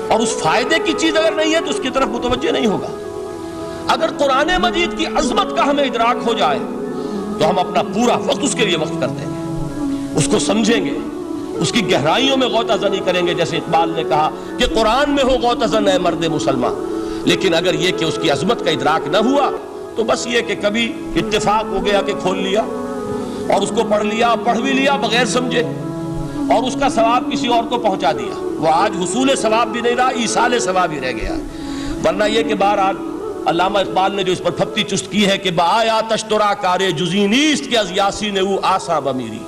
اور اس فائدے کی چیز اگر نہیں ہے تو اس کی طرف متوجہ نہیں ہوگا۔ اگر قرآن مجید کی عظمت کا ہمیں ادراک ہو جائے تو ہم اپنا پورا وقت اس کے لیے وقف کر دیں گے، اس کو سمجھیں گے، اس کی گہرائیوں میں غوطہ زنی کریں گے، جیسے اقبال نے کہا کہ قرآن میں ہو غوطہ زن اے مرد مسلمان۔ لیکن اگر یہ کہ اس کی عظمت کا ادراک نہ ہوا تو بس یہ کہ کبھی اتفاق ہو گیا کہ کھول لیا اور اس کو پڑھ لیا، پڑھ بھی لیا بغیر سمجھے، اور اس کا ثواب کسی اور کو پہنچا دیا، وہ آج حصول ثواب بھی نہیں رہا، ایصال ثواب ہی رہ گیا۔ ورنہ یہ کہ بہرحال علامہ اقبال نے جو اس پر پھپتی چست کی ہے کہ بآیا تشترا کارے جزی نیست کہ از یاسین او آسا بمیری،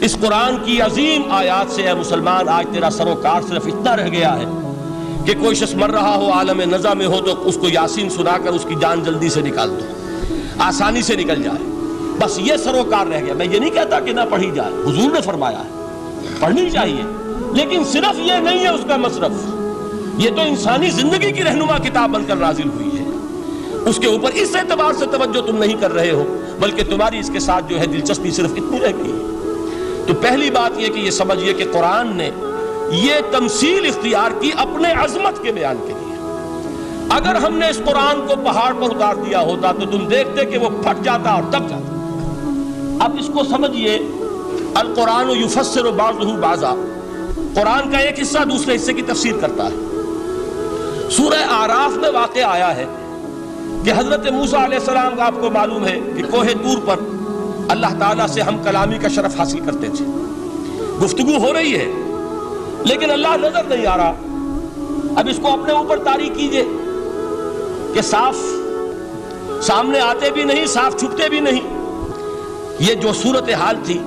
اس قرآن کی عظیم آیات سے اے مسلمان آج تیرا سروکار صرف اتنا رہ گیا ہے کہ کوئی شخص مر رہا ہو، عالم نزا میں ہو، تو اس کو یاسین سنا کر اس کی جان جلدی سے نکال دو، آسانی سے نکل جائے، بس یہ سروکار رہ گیا۔ میں یہ نہیں کہتا کہ نہ پڑھی جائے، حضور نے فرمایا ہے پڑھنی چاہیے، لیکن صرف یہ نہیں ہے اس کا مصرف، یہ تو انسانی زندگی کی رہنما کتاب بن کر نازل ہوئی ہے، اس کے اوپر اس اعتبار سے توجہ تم نہیں کر رہے ہو، بلکہ تمہاری اس کے ساتھ جو ہے دلچسپی صرف اتنی رہ گئی ہے۔ تو پہلی بات یہ کہ یہ سمجھیے کہ قرآن نے یہ تمثیل اختیار کی اپنے عظمت کے بیان کے لیے۔ اگر ہم نے اس قرآن کو پہاڑ پر اتار دیا ہوتا تو تم دیکھتے کہ وہ پھٹ جاتا اور دب جاتا۔ اب اس کو سمجھیے، القرآن یفسر بعضہ بعضا، قرآن کا ایک حصہ دوسرے حصے کی تفسیر کرتا ہے۔ سورہ آراف میں واقع آیا ہے کہ حضرت موسیٰ علیہ السلام کا آپ کو معلوم ہے کہ کوہ طور پر اللہ تعالیٰ سے ہم کلامی کا شرف حاصل کرتے تھے. گفتگو ہو رہی ہے لیکن اللہ نظر نہیں آ رہا. اب اس کو اپنے اوپر طاری کیجئے کہ صاف سامنے آتے بھی نہیں، صاف چھپتے بھی نہیں. یہ جو صورتحال تھی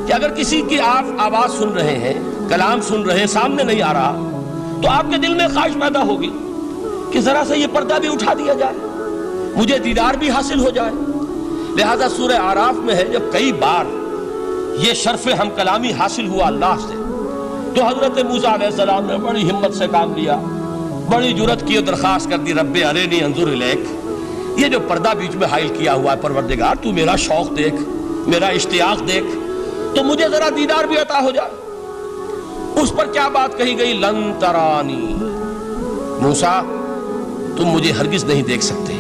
کہ اگر کسی کی آپ آواز سن رہے ہیں، کلام سن رہے ہیں، سامنے نہیں آ رہا، تو آپ کے دل میں خواہش پیدا ہوگی کہ ذرا سا یہ پردہ بھی اٹھا دیا جائے، مجھے دیدار بھی حاصل ہو جائے. لہذا سورہ آراف میں ہے جب کئی بار یہ شرف ہم کلامی حاصل ہوا اللہ سے، تو حضرت موسیٰ علیہ السلام نے بڑی ہمت سے کام لیا، بڑی جرت کی اور درخواست کر دی، رب ارنی انظر الیک. یہ جو پردہ بیچ میں حائل کیا ہوا ہے پروردگار، تو میرا شوق دیکھ، میرا اشتیاق دیکھ، تو مجھے ذرا دیدار بھی عطا ہو جائے. اس پر کیا بات کہی گئی؟ لن ترانی، موسیٰ تم مجھے ہرگز نہیں دیکھ سکتے،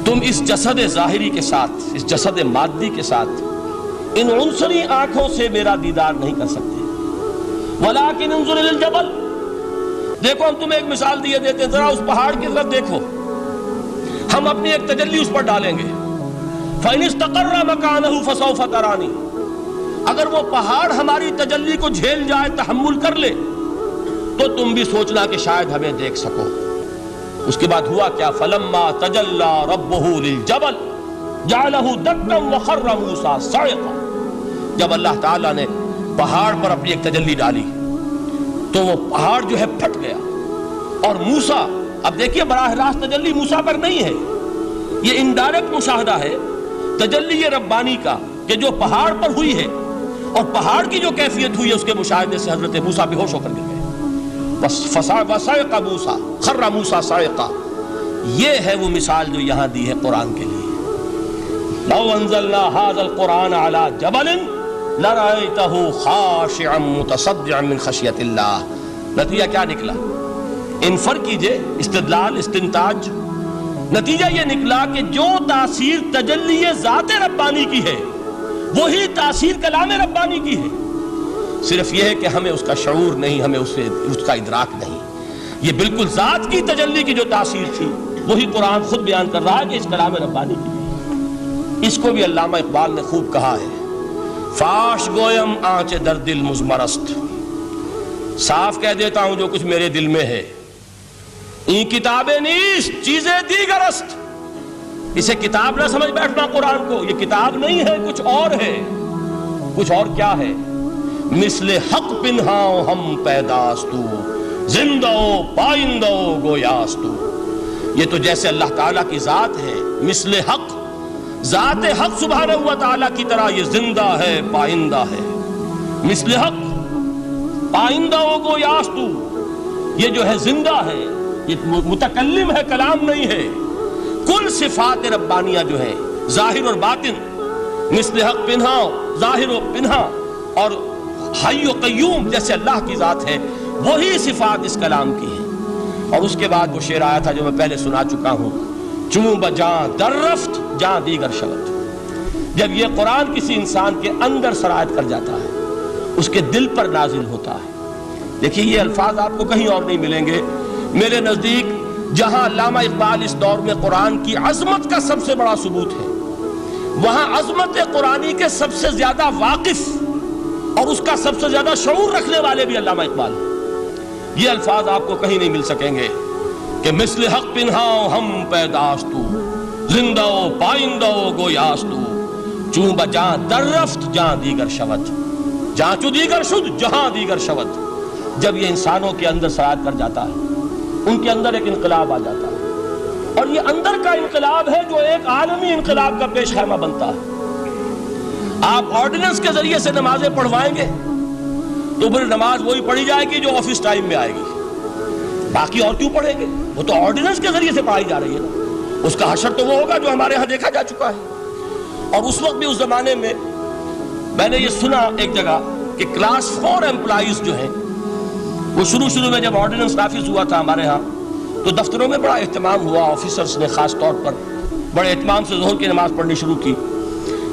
تم اس جسد ظاہری کے ساتھ، اس جسد مادی کے ساتھ، ان عنصری آنکھوں سے میرا دیدار نہیں کر سکتے. ولیکن انظر الی الجبل، دیکھو ہم تمہیں ایک مثال دیے دیتے ہیں، ذرا اس پہاڑ کی طرف دیکھو، ہم اپنی ایک تجلی اس پر ڈالیں گے. فَإِنِ اسْتَقَرَّ مَكَانَهُ فَسَوْفَ تَرَانِي، اگر وہ پہاڑ ہماری تجلی کو جھیل جائے، تحمل کر لے، تو تم بھی سوچنا کہ شاید ہمیں دیکھ سکو. اس کے بعد ہوا کیا؟ فَلَمَّا تَجَلَّى رَبُّهُ لِلْجَبَلِ جَعَلَهُ دَكًّا وَخَرَّ مُوسَىٰ صَعِقًا. جب اللہ تعالیٰ نے پہاڑ پر اپنی ایک تجلی ڈالی تو وہ پہاڑ جو ہے پھٹ گیا. اور موسیٰ، اب دیکھیے براہ راست تجلی موسیٰ پر نہیں ہے، یہ انڈائریکٹ مشاہدہ ہے تجلی ربانی کا کہ جو پہاڑ پر ہوئی ہے، اور پہاڑ کی جو کیفیت ہوئی ہے اس کے مشاہدے سے حضرت موسیٰ بے ہوش ہو کر گر گئے. وَصَعِقَ مُوسَىٰ خَرَّ مُوسَىٰ صَعِقًا. یہ ہے وہ مثال جو یہاں دی ہے قرآن کے لیے. لَوْ أَنزَلْنَا هَذَا الْقُرْآنَ عَلَىٰ جَبَلٍ لَرَأَيْتَهُ خَاشِعًا مُتَصَدِّعًا مِّنْ خَشْيَةِ اللَّهِ. نتیجہ کیا نکلا؟ انفر کیجئے، استدلال، استنتاج. نتیجہ یہ نکلا کہ جو تاثیر تجلی ذات ربانی کی ہے وہی تاثیر کلام ربانی کی ہے. صرف یہ ہے کہ ہمیں اس کا شعور نہیں، ہمیں اس کا ادراک نہیں. یہ بالکل ذات کی تجلی کی جو تاثیر تھی وہی قرآن خود بیان کر رہا ہے کہ اس کلام ربانی کی ہے. اس کو بھی علامہ اقبال نے خوب کہا ہے، فاش گویم آنچ در دل مزمرست، صاف کہہ دیتا ہوں جو کچھ میرے دل میں ہے. این کتابیں نیست چیزیں دیگر است. اسے کتاب نہ سمجھ بیٹھنا قرآن کو، یہ کتاب نہیں ہے، کچھ اور ہے. کچھ اور کیا ہے؟ مثل حق پنہاؤ ہم پیداستو، زندہ پائندہ گویاستو. یہ تو جیسے اللہ تعالیٰ کی ذات ہے، مثل حق، ذات حق سبحانہ و تعالیٰ کی طرح یہ زندہ ہے، پائندہ ہے. مثل حق، پائندہ گویاستو، یہ جو ہے زندہ ہے، یہ متکلم ہے، کلام نہیں ہے. کل صفات ربانیہ جو ہے ظاہر اور باطن، مثل حق پنہاؤ، ظاہر و پنہا، اور حی و قیوم جیسے اللہ کی ذات ہے، وہی صفات اس کلام کی ہیں. اور اس کے بعد وہ شعر آیا تھا جو میں پہلے سنا چکا ہوں، چوں بجاں در رفت جاں دیگر شود. جب یہ قرآن کسی انسان کے اندر سرایت کر جاتا ہے، اس کے دل پر نازل ہوتا ہے. دیکھیے یہ الفاظ آپ کو کہیں اور نہیں ملیں گے. میرے نزدیک جہاں علامہ اقبال اس دور میں قرآن کی عظمت کا سب سے بڑا ثبوت ہے، وہاں عظمت قرآنی کے سب سے زیادہ واقف اور اس کا سب سے زیادہ شعور رکھنے والے بھی علامہ اقبال ہیں. یہ الفاظ آپ کو کہیں نہیں مل سکیں گے کہ مثل حق پنہاؤ ہم پیداستو، زندہ پائندہ گویاستو، چوں بجاں در رفت جہاں دیگر شود، جہاں چو دیگر شد جہاں دیگر شود. جب یہ انسانوں کے اندر سرایت کر جاتا ہے، ان کے اندر ایک انقلاب آ جاتا ہے، اور یہ اندر کا انقلاب ہے جو ایک عالمی انقلاب کا پیش خیمہ بنتا ہے. آپ آرڈیننس کے ذریعے سے نمازیں پڑھوائیں گے تو پھر نماز وہی پڑھی جائے گی جو آفس ٹائم میں آئے گی، باقی اور کیوں پڑھیں گے؟ وہ تو آرڈیننس کے ذریعے سے پڑھائی جا رہی ہے نا. اس کا حشر تو وہ ہوگا جو ہمارے ہاں دیکھا جا چکا ہے. اور اس وقت بھی، اس زمانے میں نے یہ سنا ایک جگہ کہ کلاس 4 امپلائیز جو ہیں، وہ شروع میں جب آرڈیننس نافذ ہوا تھا ہمارے ہاں تو دفتروں میں بڑا اہتمام ہوا، آفیسرز نے خاص طور پر بڑے اہتمام سے ظہر کی نماز پڑھنی شروع کی.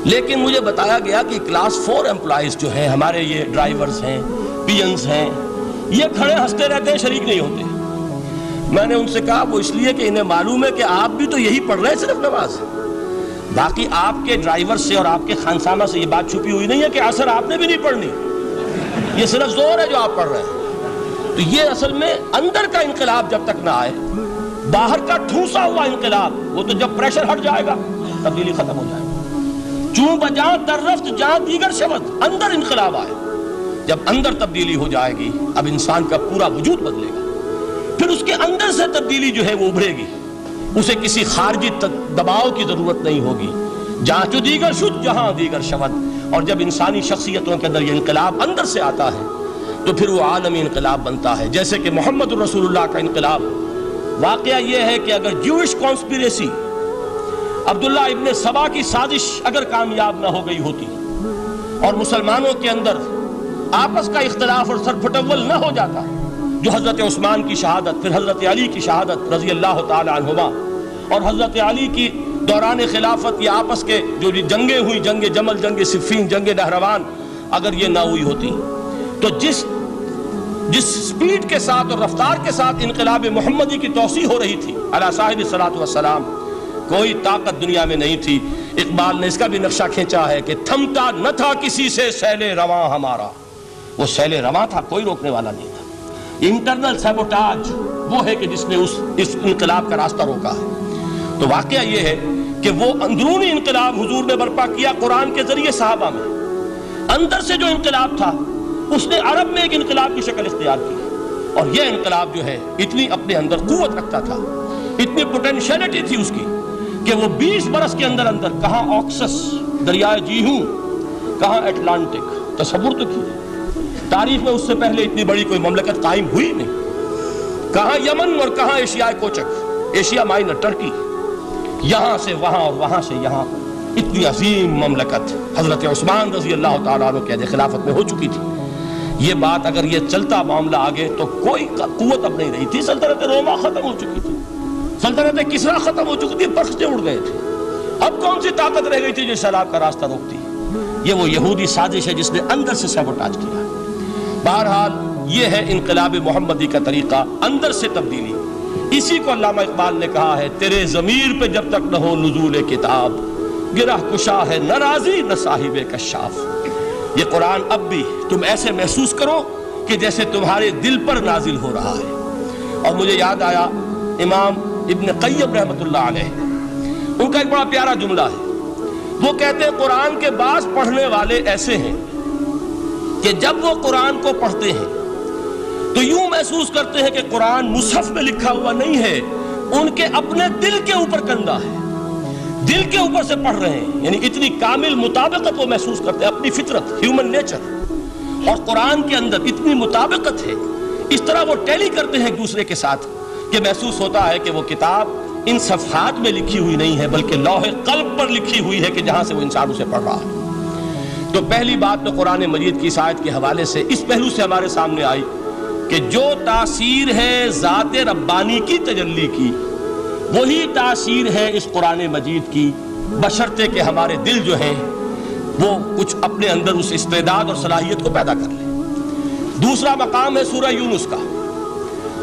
لیکن مجھے بتایا گیا کہ کلاس 4 امپلائیز جو ہیں ہمارے، یہ ڈرائیورز ہیں، پی اینز ہیں، یہ کھڑے ہنستے رہتے ہیں، شریک نہیں ہوتے. میں نے ان سے کہا وہ اس لیے کہ انہیں معلوم ہے کہ آپ بھی تو یہی پڑھ رہے ہیں صرف نماز، باقی آپ کے ڈرائیور سے اور آپ کے خانسامہ سے یہ بات چھپی ہوئی نہیں ہے کہ عصر آپ نے بھی نہیں پڑھنی، یہ صرف زور ہے جو آپ پڑھ رہے ہیں۔ تو یہ اصل میں اندر کا انقلاب جب تک نہ آئے، باہر کا ٹھوسا ہوا انقلاب وہ تو جب پریشر ہٹ جائے گا تبدیلی ختم ہو جائے گا۔ چوں بجاں در رفت جہاں دیگر شود، اندر انقلاب آئے، جب اندر تبدیلی ہو جائے گی اب انسان کا پورا وجود بدلے گا، پھر اس کے اندر سے تبدیلی جو ہے وہ ابھرے گی، اسے کسی خارجی دباؤ کی ضرورت نہیں ہوگی۔ جہاں جو دیگر شد جہاں دیگر شود، اور جب انسانی شخصیتوں کے اندر یہ انقلاب اندر سے آتا ہے تو پھر وہ عالمی انقلاب بنتا ہے، جیسے کہ محمد الرسول اللہ کا انقلاب۔ واقعہ یہ ہے کہ اگر جوئش کانسپیریسی، عبداللہ ابن سبا کی سازش اگر کامیاب نہ ہو گئی ہوتی اور مسلمانوں کے اندر آپس کا اختلاف اور سرپھٹول نہ ہو جاتا، جو حضرت عثمان کی شہادت، پھر حضرت علی کی شہادت رضی اللہ تعالی عنہما، اور حضرت علی کی دوران خلافت یہ آپس کے جو جنگیں ہوئی، جنگ جمل، جنگ صفین، جنگ نہروان، اگر یہ نہ ہوئی ہوتی تو جس سپیڈ کے ساتھ اور رفتار کے ساتھ انقلاب محمدی کی توسیع ہو رہی تھی علی صاحب الصلاۃ والسلام، کوئی طاقت دنیا میں نہیں تھی۔ اقبال نے اس کا بھی نقشہ کھینچا ہے کہ تھمتا نہ تھا کسی سے سیل رواں ہمارا، وہ سیل رواں تھا، کوئی روکنے والا نہیں تھا۔ انٹرنل سیبوٹاج وہ ہے کہ جس نے اس انقلاب کا راستہ روکا ہے۔ تو واقعہ یہ ہے کہ وہ اندرونی انقلاب حضور نے برپا کیا قرآن کے ذریعے صحابہ میں، اندر سے جو انقلاب تھا اس نے عرب میں ایک انقلاب کی شکل اختیار کی، اور یہ انقلاب جو ہے اتنی اپنے اندر قوت رکھتا تھا، اتنی پوٹینشیلٹی تھی اس کی کہ وہ 20 برس کے اندر کہاں آکسس دریائے جیہوں، کہاں اٹلانٹک، تصور تو کیے، تاریخ میں اس سے پہلے اتنی بڑی کوئی مملکت قائم ہوئی نہیں، کہاں یمن اور کہاں ایشیا کوچک، ایشیا مائنر ٹرکی، یہاں سے وہاں اور وہاں سے یہاں، اتنی عظیم مملکت حضرت عثمان رضی اللہ تعالیٰ عنہ کے خلافت میں ہو چکی تھی۔ یہ بات اگر یہ چلتا معاملہ آگے تو کوئی قوت اب نہیں رہی تھی، سلطنت روما ختم ہو چکی تھی، سلطنت کسرا ختم ہو چکی تھی، پرختے اڑ گئے تھے، اب کون سی طاقت رہ گئی تھی جو سیلاب کا راستہ روکتی؟ یہ وہ یہودی سازش ہے جس نے اندر سے سیبوٹاج کیا۔ بہرحال یہ ہے انقلاب محمدی کا طریقہ، اندر سے تبدیلی۔ اسی کو علامہ اقبال نے کہا ہے، تیرے ضمیر پہ جب تک نہ ہو نزول کتاب، گرہ کشا ہے نہ راضی نہ صاحب کشاف۔ یہ قرآن اب بھی تم ایسے محسوس کرو کہ جیسے تمہارے دل پر نازل ہو رہا ہے۔ اور مجھے یاد آیا امام ابن قیم رحمۃ اللہ علیہ، ان کا ایک بڑا پیارا جملہ ہے، وہ کہتے ہیں قرآن کے بعض پڑھنے والے ایسے ہیں کہ جب وہ قرآن کو پڑھتے ہیں تو یوں محسوس کرتے ہیں کہ قرآن مصحف میں لکھا ہوا نہیں ہے، ان کے اپنے دل کے اوپر کندہ ہے، دل کے اوپر سے پڑھ رہے ہیں، یعنی اتنی کامل مطابقت وہ محسوس کرتے ہیں، اپنی فطرت، ہیومن نیچر اور قرآن کے اندر اتنی مطابقت ہے، اس طرح وہ ٹیلی کرتے ہیں ایک دوسرے کے ساتھ کہ محسوس ہوتا ہے کہ وہ کتاب ان صفحات میں لکھی ہوئی نہیں ہے بلکہ لوح قلب پر لکھی ہوئی ہے کہ جہاں سے وہ انسان اسے پڑھ رہا ہے۔ تو پہلی بات تو قرآن مجید کی اس آیت کے حوالے سے اس پہلو سے ہمارے سامنے آئی کہ جو تاثیر ہے ذات ربانی کی تجلی کی، وہی تاثیر ہے اس قرآن مجید کی، بشرطے کہ ہمارے دل جو ہیں وہ کچھ اپنے اندر اس استعداد اور صلاحیت کو پیدا کر لیں۔ دوسرا مقام ہے سورہ یونس کا۔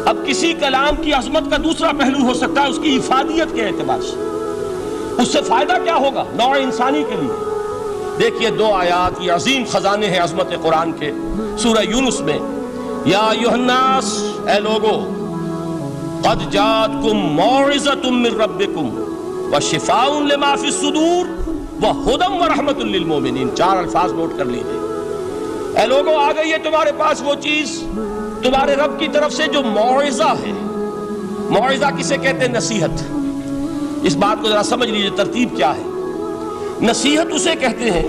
اب کسی کلام کی عظمت کا دوسرا پہلو ہو سکتا ہے اس کی افادیت کے اعتبار سے، اس سے فائدہ کیا ہوگا نوع انسانی کے لیے۔ دیکھیے دو آیات، یہ عظیم خزانے ہیں عظمت قرآن کے۔ سورہ یونس میں یا ایھا الناس، اے لوگو، قد جاءتکم موعظۃ من ربکم وشفاء لما فی الصدور وہدی ورحمۃ للمؤمنین۔ 4 الفاظ نوٹ کر لیجیے۔ اے لوگو، آ گئی ہے تمہارے پاس وہ چیز تمہارے رب کی طرف سے جو موعظہ ہے۔ موعظہ کسے کہتے ہیں؟ نصیحت۔ اس بات کو ذرا سمجھ لیجیے ترتیب کیا ہے۔ نصیحت اسے کہتے ہیں،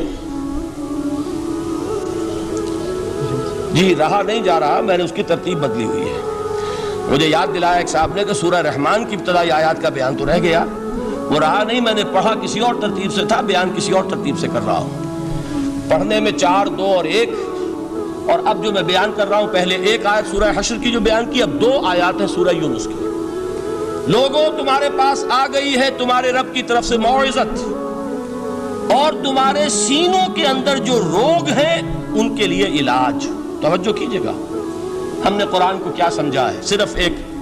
جی رہا نہیں جا رہا، میں نے اس کی ترتیب بدلی ہوئی ہے۔ مجھے یاد دلایا ایک صاحب نے کہ سورہ رحمان کی ابتدائی آیات کا بیان تو رہ گیا، وہ رہا نہیں، میں نے پڑھا کسی اور ترتیب سے تھا، بیان کسی اور ترتیب سے کر رہا ہوں۔ پڑھنے میں 4، 2 اور 1، اور اب جو میں بیان کر رہا ہوں پہلے 1 آیت سورہ حشر کی جو بیان کی، اب 2 آیات ہیں سورہ یونس کی۔ لوگوں، تمہارے پاس آ گئی ہے تمہارے رب کی طرف سے موعظت، اور تمہارے سینوں کے اندر جو روگ ہیں ان کے لیے علاج۔ توجہ کیجئے گا، ہم نے قرآن کو کیا سمجھا ہے؟ صرف ایک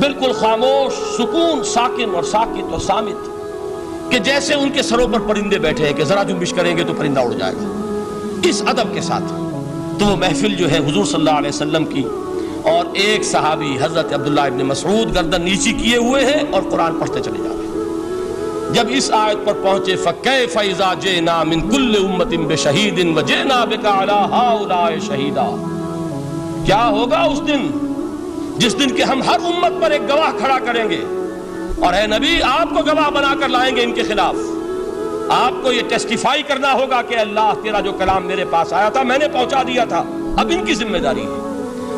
بالکل خاموش، سکون، ساکن اور ساکت اور صامت، کہ جیسے ان کے سروں پر پرندے بیٹھے ہیں کہ ذرا جنبش کریں گے تو پرندہ اڑ جائے گا، اس ادب کے ساتھ۔ تو وہ محفل جو ہے حضور صلی اللہ علیہ وسلم کی، اور ایک صحابی حضرت عبداللہ ابن مسعود گردن نیچی کیے ہوئے ہیں اور قرآن پڑھتے چلے جا رہے ہیں۔ جب اس آیت پر پہنچے فَكَيْفَ إِذَا جِئْنَا مِن كُلِّ أُمَّةٍ بِشَهِيدٍ وَجِئْنَا بِكَ عَلَىٰ هَٰؤُلَاءِ شَهِيدًا، کیا ہوگا اس دن جس دن کہ ہم ہر امت پر ایک گواہ کھڑا کریں گے، اور اے نبی آپ کو گواہ بنا کر لائیں گے ان کے خلاف۔ آپ کو یہ ٹیسٹیفائی کرنا ہوگا کہ اللہ تیرا جو کلام میرے پاس آیا تھا میں نے پہنچا دیا تھا، اب ان کی ذمہ داری ہے۔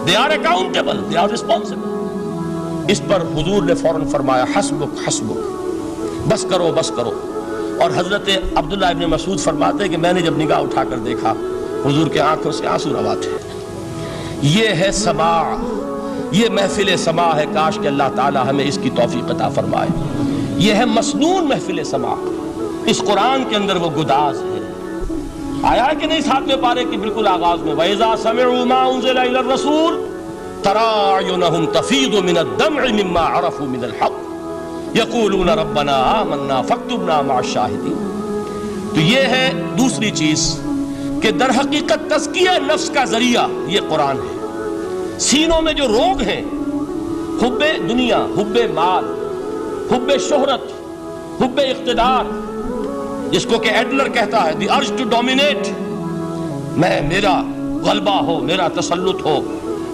They are accountable, they are responsible۔ اس پر حضور نے فوراً فرمایا حسبک حسبک، بس کرو بس کرو۔ اور حضرت عبداللہ ابن مسعود فرماتے ہیں کہ میں نے جب نگاہ اٹھا کر دیکھا حضور کے آنکھوں سے آنسو روا تھے۔ یہ ہے سماع، یہ محفل سماع ہے، کاش کہ اللہ تعالی ہمیں اس کی توفیق عطا فرمائے۔ یہ ہے مسنون محفل سماع، اس قرآن کے اندر وہ گداز ہے۔ آیا ہے کہ نہیں ساتویں پارے کی بالکل آغاز میں وَإِذَا سَمِعُوا مَا أُنزِلَ إِلَى الرَّسُولِ تَرَىٰ أَعْيُنَهُمْ تَفِيضُ مِنَ الدَّمْعِ مِمَّا عَرَفُوا مِنَ الْحَقِّ يَقُولُونَ رَبَّنَا آمَنَّا فَاكْتُبْنَا مَعَ الشَّاهِدِينَ۔ تو یہ ہے دوسری چیز کہ در حقیقت تزکیہ نفس کا ذریعہ یہ قرآن ہے۔ سینوں میں جو روگ ہیں، حب دنیا، حب مال، حب شہرت، حب اقتدار، جس کو کہ ایڈلر کہتا ہے دی ارج ٹو ڈومینیٹ، میرا غلبہ ہو، میرا تسلط ہو،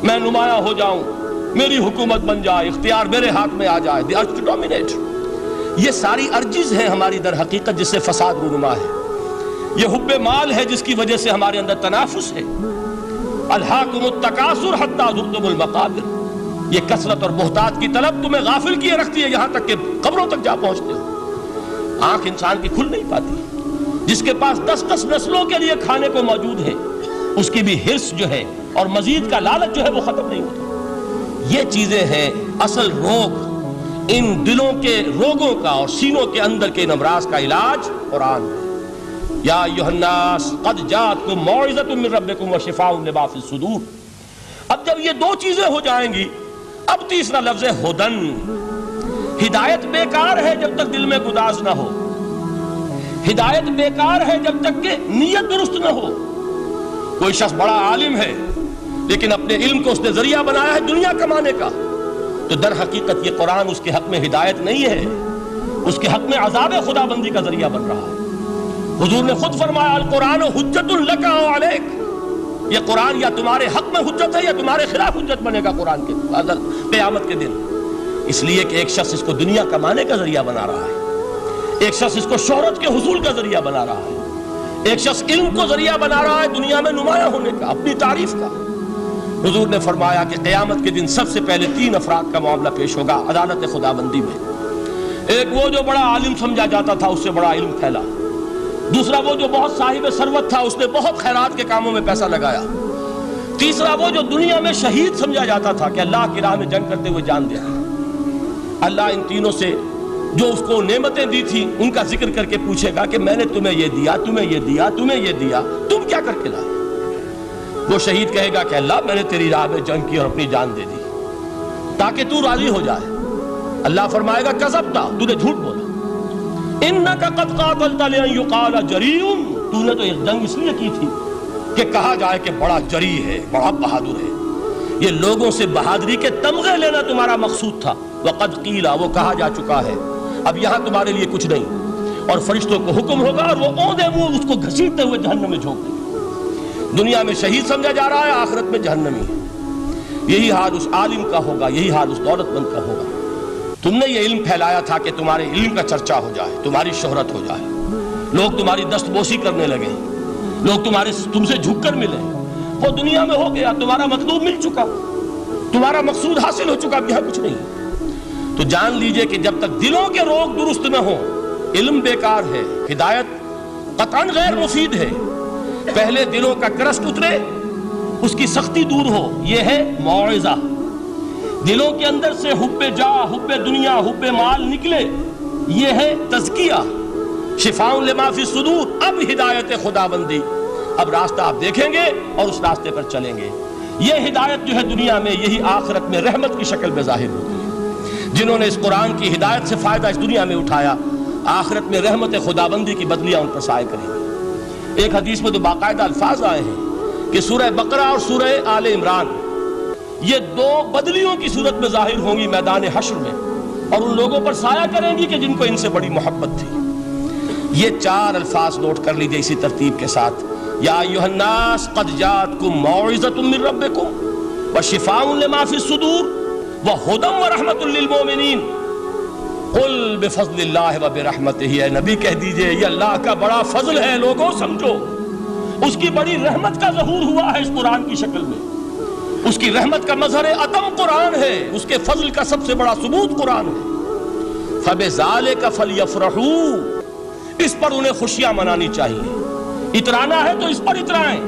میں نمایاں ہو جاؤں، میری حکومت بن جائے، اختیار میرے ہاتھ میں آ جائے، دی ارج ٹو ڈومینیٹ۔ یہ ساری ارجز ہیں ہماری در حقیقت جس سے فساد رونما ہے۔ یہ حب مال ہے جس کی وجہ سے ہمارے اندر تنافس ہے۔ الہاکم التکاثر حتی زرتم المقابر، یہ کثرت اور بہتات کی طلب تمہیں غافل کیے رکھتی ہے یہاں تک کہ قبروں تک جا پہنچتے ہو۔ آنکھ انسان کی کھل نہیں پاتی، جس کے پاس 10 نسلوں کے لیے کھانے کو موجود ہے اس کی بھی حرص جو ہے اور مزید کا لالچ جو ہے وہ ختم نہیں ہوتا۔ یہ چیزیں ہیں اصل روگ، ان دلوں کے روگوں کا اور سینوں کے اندر کے ان امراض کا علاج قرآن ہے۔ یا ایھا الناس قد جاءتکم موعظۃ من ربکم وشفاء لما فی الصدور۔ اب جب یہ دو چیزیں ہو جائیں گی، اب تیسرا لفظ ہے ہدن۔ ہدایت بیکار ہے جب تک دل میں گداز نہ ہو، ہدایت بیکار ہے جب تک کہ نیت درست نہ ہو۔ کوئی شخص بڑا عالم ہے لیکن اپنے علم کو اس نے ذریعہ بنایا ہے دنیا کمانے کا، تو در حقیقت یہ قرآن اس کے حق میں ہدایت نہیں ہے، اس کے حق میں عذاب خدا بندی کا ذریعہ بن رہا ہے۔ حضور نے خود فرمایا القرآن حجت لک او علیک، یہ قرآن یا تمہارے حق میں حجت ہے یا تمہارے خلاف حجت بنے گا قرآن کے قیامت کے دن۔ اس لیے کہ ایک شخص اس کو دنیا کمانے کا ذریعہ بنا رہا ہے، ایک شخص اس کو شہرت کے حصول کا ذریعہ بنا رہا ہے، ایک شخص علم کو ذریعہ بنا رہا ہے دنیا میں نمایاں ہونے کا، اپنی تعریف کا۔ حضور نے فرمایا کہ قیامت کے دن سب سے پہلے 3 افراد کا معاملہ پیش ہوگا عدالت خدا بندی میں۔ ایک وہ جو بڑا عالم سمجھا جاتا تھا، اس سے بڑا علم پھیلا۔ دوسرا وہ جو بہت صاحب ثروت تھا، اس نے بہت خیرات کے کاموں میں پیسہ لگایا۔ تیسرا وہ جو دنیا میں شہید سمجھا جاتا تھا کہ اللہ کی راہ میں جنگ کرتے ہوئے جان دیا۔ اللہ ان تینوں سے جو اس کو نعمتیں دی تھی ان کا ذکر کر کے پوچھے گا کہ میں نے تمہیں یہ دیا، تمہیں یہ دیا، تمہیں یہ دیا، تم کیا کر کے لائے؟ وہ شہید کہے گا کہ اللہ میں نے تیری راہ میں جنگ کی اور اپنی جان دے دی تاکہ تو راضی ہو جائے۔ اللہ فرمائے گا کذبت، تو نے جھوٹ بولا، انک قد قاتلت لئن یقال جریء، تو نے تو ایک جنگ اس لیے کی تھی کہ کہا جائے کہ بڑا جری ہے، بڑا بہادر ہے۔ یہ لوگوں سے بہادری کے تمغے لینا تمہارا مقصود تھا۔ وقد قیل، وہ کہا جا چکا ہے، اب یہاں تمہارے لیے کچھ نہیں۔ اور فرشتوں کو حکم ہوگا اور وہ اوندے منہ اس کو گھسیٹتے ہوئے جہنم میں جھونک دیں گے۔ دنیا میں شہید سمجھا جا رہا ہے، آخرت میں جہنمی ہے۔ یہی حال اس عالم کا ہوگا، یہی حال اس دولت مند کا ہوگا۔ تم نے یہ علم پھیلایا تھا کہ تمہارے علم کا چرچا ہو جائے، تمہاری شہرت ہو جائے، لوگ تمہاری دست بوسی کرنے لگے، لوگ تم سے جھک کر ملے۔ وہ دنیا میں ہو گیا، تمہارا مطلوب مل چکا، تمہارا مقصود حاصل ہو چکا، اب یہاں کچھ نہیں۔ تو جان لیجئے کہ جب تک دلوں کے روگ درست نہ ہوں، علم بیکار ہے، ہدایت قطعاً غیر مفید ہے۔ پہلے دلوں کا کرسٹ اترے، اس کی سختی دور ہو، یہ ہے موعظہ۔ دلوں کے اندر سے حب جاہ، حب دنیا، حب مال نکلے، یہ ہے تزکیہ۔ شفاء لما فی الصدور، اب ہدایت خدا بندی، اب راستہ آپ دیکھیں گے اور اس راستے پر چلیں گے۔ یہ ہدایت جو ہے دنیا میں، یہی آخرت میں رحمت کی شکل میں ظاہر ہوگی۔ جنہوں نے اس قرآن کی ہدایت سے فائدہ اس دنیا میں اٹھایا، آخرت میں رحمت خداوندی کی بدلیاں ان پر سایہ کریں گی۔ ایک حدیث میں تو باقاعدہ الفاظ آئے ہیں کہ سورہ بقرہ اور سورہ آل عمران یہ دو بدلیوں کی صورت میں ظاہر ہوں گی میدان حشر میں، اور ان لوگوں پر سایہ کریں گی کہ جن کو ان سے بڑی محبت تھی۔ یہ چار الفاظ نوٹ کر لیجئے اسی ترتیب کے ساتھ: یا ایھا الناس قد جاءتکم موعظۃ من ربکم وشفاء لما فی الصدور وہدی ورحمۃ للمؤمنین قل بفضل اللہ وبرحمتہ۔ اے نبی کہہ دیجئے یہ اللہ کا بڑا فضل ہے، لوگوں سمجھو، اس کی بڑی رحمت کا ظہور ہوا ہے اس قرآن کی شکل میں، اس کی رحمت کا مظہر عدم قرآن ہے، اس کے فضل کا سب سے بڑا ثبوت قرآن ہے۔ فبذالک فلیفرحوا، اس پر انہیں خوشیاں منانی چاہیے۔ اترانا ہے تو اس پر اترائیں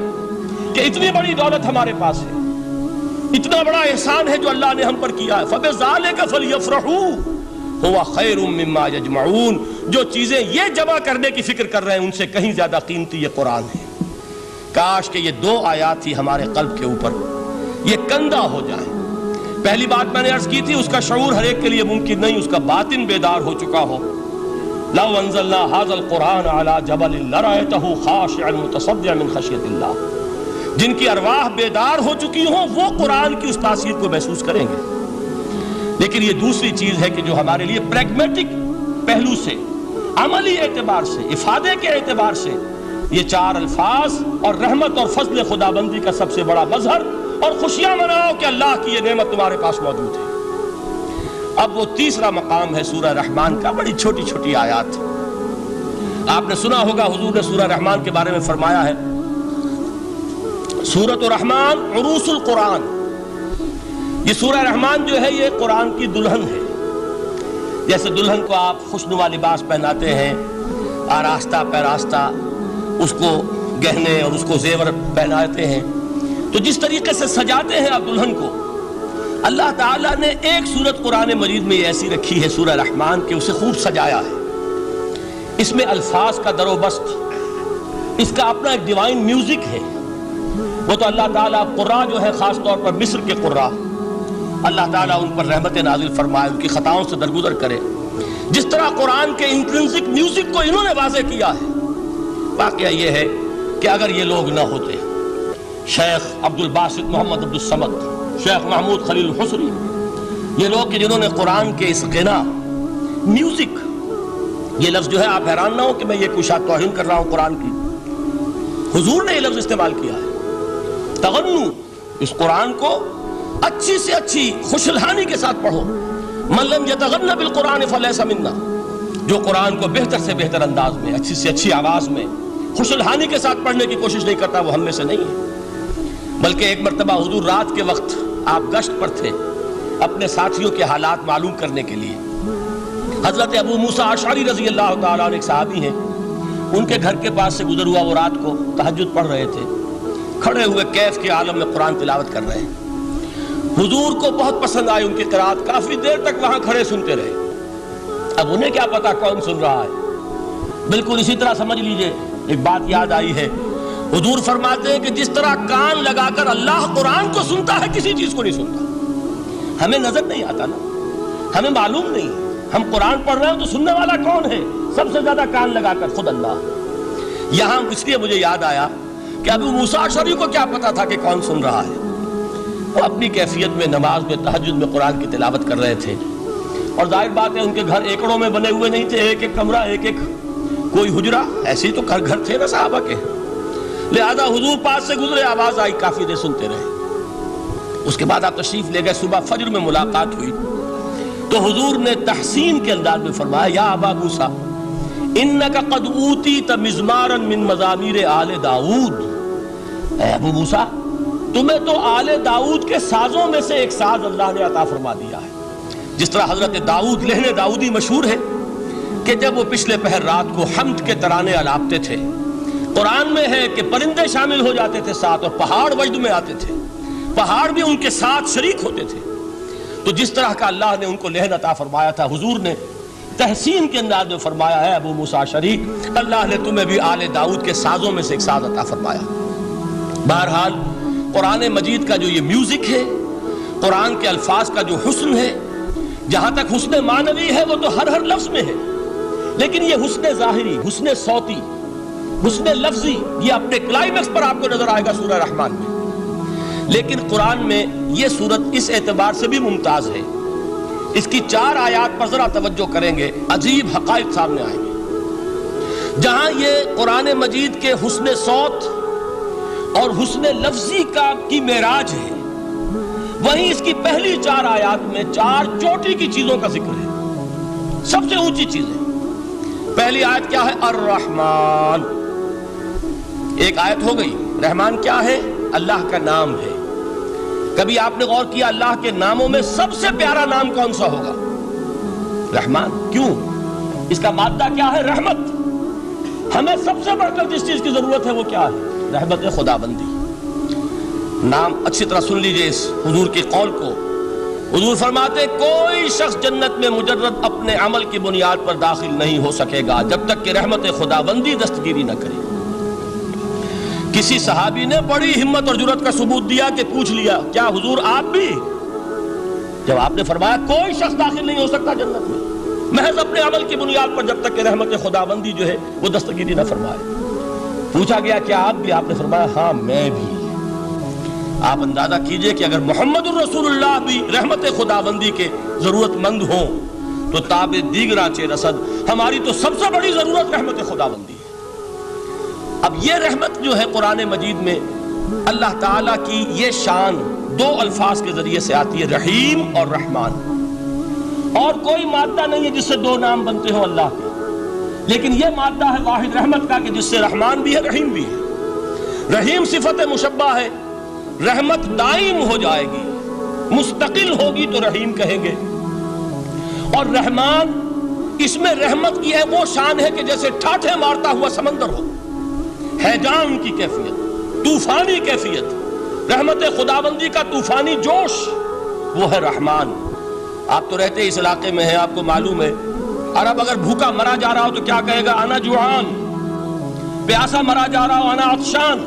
کہ اتنی بڑی دولت ہمارے پاس ہے، اتنا بڑا احسان ہے جو اللہ نے ہم پر کیا ہے۔ فبذالک فلیفرحوا هو خیر مما یجمعون، جو چیزیں یہ جمع کرنے کی فکر کر رہے ہیں ان سے کہیں زیادہ قیمتی یہ قرآن ہے۔ کاش کہ یہ دو آیات ہی ہمارے قلب کے اوپر یہ کندہ ہو جائیں۔ پہلی بات میں نے عرض کی تھی، اس کا شعور ہر ایک کے لیے ممکن نہیں، اس کا باطن بیدار ہو چکا ہو۔ لو انزلنا هذا القرآن على جبل لرأيته خاشعا متصدعا من خشیۃ اللہ، جن کی ارواح بیدار ہو چکی ہوں وہ قرآن کی اس تاثیر کو محسوس کریں گے۔ لیکن یہ دوسری چیز ہے کہ جو ہمارے لیے پریگمیٹک پہلو سے، عملی اعتبار سے، افادے کے اعتبار سے یہ چار الفاظ اور رحمت اور فضل خداوندی کا سب سے بڑا مظہر، اور خوشیاں مناؤ کہ اللہ کی یہ نعمت تمہارے پاس موجود ہے۔ اب وہ تیسرا مقام ہے سورہ رحمان کا، بڑی چھوٹی چھوٹی آیات۔ آپ نے سنا ہوگا حضور نے سورہ رحمان کے بارے میں فرمایا ہے، سورۃ الرحمن عروس القرآن۔ یہ سورہ رحمان جو ہے یہ قرآن کی دلہن ہے۔ جیسے دلہن کو آپ خوشنما لباس پہناتے ہیں، آراستہ پیراستہ اس کو گہنے اور اس کو زیور پہناتے ہیں، تو جس طریقے سے سجاتے ہیں آپ دلہن کو، اللہ تعالیٰ نے ایک سورت قرآن مجید میں ایسی رکھی ہے سورہ رحمان کہ اسے خوب سجایا ہے۔ اس میں الفاظ کا در و بست، اس کا اپنا ایک ڈیوائن میوزک ہے۔ وہ تو اللہ تعالیٰ قراء جو ہے، خاص طور پر مصر کے قراء، اللہ تعالیٰ ان پر رحمت نازل فرمائے، ان کی خطاؤں سے درگزر کرے۔ جس طرح قرآن کے انٹرنسک میوزک کو انہوں نے واضح کیا ہے، واقعہ یہ ہے کہ اگر یہ لوگ نہ ہوتے، شیخ عبد الباسط محمد عبد الصمد، شیخ محمود خلیل الحصری، یہ لوگ کہ جنہوں نے قرآن کے اس غنا، میوزک، یہ لفظ جو ہے آپ حیران نہ ہو کہ میں یہ کوئی شاید توہین کر رہا ہوں قرآن کی، حضور نے یہ لفظ استعمال کیا ہے، تغنو، اس قرآن کو اچھی سے اچھی خوشلہانی کے ساتھ پڑھو۔ من لم یتغن بالقرآن فلیس منا، جو قرآن کو بہتر سے بہتر انداز میں، اچھی سے اچھی آواز میں، خوشلہانی کے ساتھ پڑھنے کی کوشش نہیں کرتا، وہ ہم میں سے نہیں ہے۔ بلکہ ایک مرتبہ حضور رات کے وقت آپ گشت پر تھے اپنے ساتھیوں کے حالات معلوم کرنے کے لیے۔ حضرت ابو موسیٰ اشعری رضی اللہ تعالیٰ عنہ ایک صحابی ہیں، ان کے گھر کے پاس سے گزر ہوا، وہ رات کو تہجد پڑھ رہے تھے، کھڑے ہوئے کیف کے عالم میں قرآن تلاوت کر رہے ہیں۔ حضور کو بہت پسند آئی ان کی قرات، کافی دیر تک وہاں کھڑے سنتے رہے۔ اب انہیں کیا پتا کون سن رہا ہے، بالکل اسی طرح سمجھ لیجئے ایک بات یاد آئی ہے، حضور فرماتے ہیں کہ جس طرح کان لگا کر اللہ قرآن کو سنتا ہے کسی چیز کو نہیں سنتا۔ ہمیں نظر نہیں آتا نا، ہمیں معلوم نہیں، ہم قرآن پڑھ رہے ہیں تو سننے والا کون ہے؟ سب سے زیادہ کان لگا کر خود اللہ۔ یہاں اس لیے مجھے یاد آیا کہ ابو موسیٰ اشعری کو کیا پتا تھا کہ کون سن رہا ہے؟ وہ اپنی کیفیت میں نماز میں تہجد میں قرآن کی تلاوت کر رہے تھے، اور ظاہر بات ہے ان کے گھر ایکڑوں میں بنے ہوئے نہیں تھے، ایک ایک کمرہ، ایک ایک کوئی حجرہ، ایسے ہی تو گھر تھے نا صحابہ کے، لہذا حضور پاس سے گزرے، آواز آئی، کافی دیر سنتے رہے۔ اس کے بعد آپ تشریف لے گئے، صبح فجر میں ملاقات ہوئی تو حضور نے تحسین کے انداز میں فرمایا، یا ابا موسیٰ انک قد اوتیت مزمارا من مزامیر آل داؤد، اے ابو موسیٰ تمہیں تو آل داؤد کے سازوں میں سے ایک ساز اللہ نے عطا فرما دیا ہے۔ جس طرح حضرت داؤد، لہن داؤدی مشہور ہے کہ جب وہ پچھلے پہر رات کو حمد کے ترانے الاپتے تھے، قرآن میں ہے کہ پرندے شامل ہو جاتے تھے ساتھ، اور پہاڑ وجد میں آتے تھے، پہاڑ بھی ان کے ساتھ شریک ہوتے تھے۔ تو جس طرح کا اللہ نے ان کو لہن عطا فرمایا تھا، حضور نے تحسین کے انداز میں فرمایا ہے، ابو موسیٰ اشعری اللہ نے تمہیں بھی آل داؤد کے سازوں میں سے ایک ساز عطا فرمایا۔ بہرحال قرآن مجید کا جو یہ میوزک ہے، قرآن کے الفاظ کا جو حسن ہے، جہاں تک حسن معنوی ہے وہ تو ہر لفظ میں ہے، لیکن یہ حسن ظاہری، حسن صوتی، حسن لفظی، یہ اپنے کلائمیکس پر آپ کو نظر آئے گا سورہ رحمان میں۔ لیکن قرآن میں یہ سورت اس اعتبار سے بھی ممتاز ہے، اس کی 4 آیات پر ذرا توجہ کریں گے، عجیب حقائق سامنے آئیں گے۔ جہاں یہ قرآن مجید کے حسن صوت اور حسن لفظی کی معراج ہے، وہیں اس کی پہلی 4 آیات میں 4 چوٹی کی چیزوں کا ذکر ہے، سب سے اونچی چیزیں۔ پہلی آیت کیا ہے؟ الرحمن۔ ایک آیت ہو گئی۔ رحمان کیا ہے؟ اللہ کا نام ہے۔ کبھی آپ نے غور کیا اللہ کے ناموں میں سب سے پیارا نام کون سا ہوگا؟ رحمان۔ کیوں؟ اس کا مادہ کیا ہے؟ رحمت۔ ہمیں سب سے بڑھ کر جس چیز کی ضرورت ہے وہ کیا ہے؟ رحمت خدا بندی۔ نام اچھی طرح سن لیجئے اس حضور کی قول کو۔ حضور فرماتے کوئی شخص جنت میں مجرد اپنے عمل کی بنیاد پر داخل نہیں ہو سکے گا جب تک کہ رحمت خدا بندی دستگیری نہ کرے۔ کسی صحابی نے بڑی ہمت اور جرأت کا ثبوت دیا کہ پوچھ لیا کیا حضور آپ بھی؟ جب آپ نے فرمایا کوئی شخص داخل نہیں ہو سکتا جنت میں محض اپنے عمل کی بنیاد پر جب تک کہ رحمت خدا بندی جو ہے وہ دستگیری نہ فرمائے۔ پوچھا گیا کیا آپ بھی؟ آپ نے فرمایا ہاں میں بھی۔ آپ اندازہ کیجئے کہ اگر محمد الرسول اللہ بھی رحمت خدا بندی کے ضرورت مند ہوں تو تاب دیگراں چہ رسد ہماری تو سب سے بڑی ضرورت رحمت خدا بندی ہے۔ اب یہ رحمت جو ہے قرآن مجید میں اللہ تعالیٰ کی یہ شان 2 الفاظ کے ذریعے سے آتی ہے، رحیم اور رحمان۔ اور کوئی مادہ نہیں ہے جس سے 2 نام بنتے ہوں اللہ کے، لیکن یہ مادہ ہے واحد رحمت کا کہ جس سے رحمان بھی ہے رحیم بھی ہے۔ رحیم صفت مشبہ ہے، رحمت دائم ہو جائے گی، مستقل ہوگی تو رحیم کہیں گے۔ اور رحمان، اس میں رحمت کی ہے وہ شان ہے کہ جیسے ٹھاٹھے مارتا ہوا سمندر ہو، ہیجان کی کیفیت، طوفانی کیفیت، رحمت خداوندی کا طوفانی جوش، وہ ہے رحمان۔ آپ تو رہتے اس علاقے میں ہیں، آپ کو معلوم ہے عرب اگر بھوکا مرا جا رہا ہو تو کیا کہے گا؟ انا جوعان۔ پیاسا مرا جا رہا ہو انا عطشان۔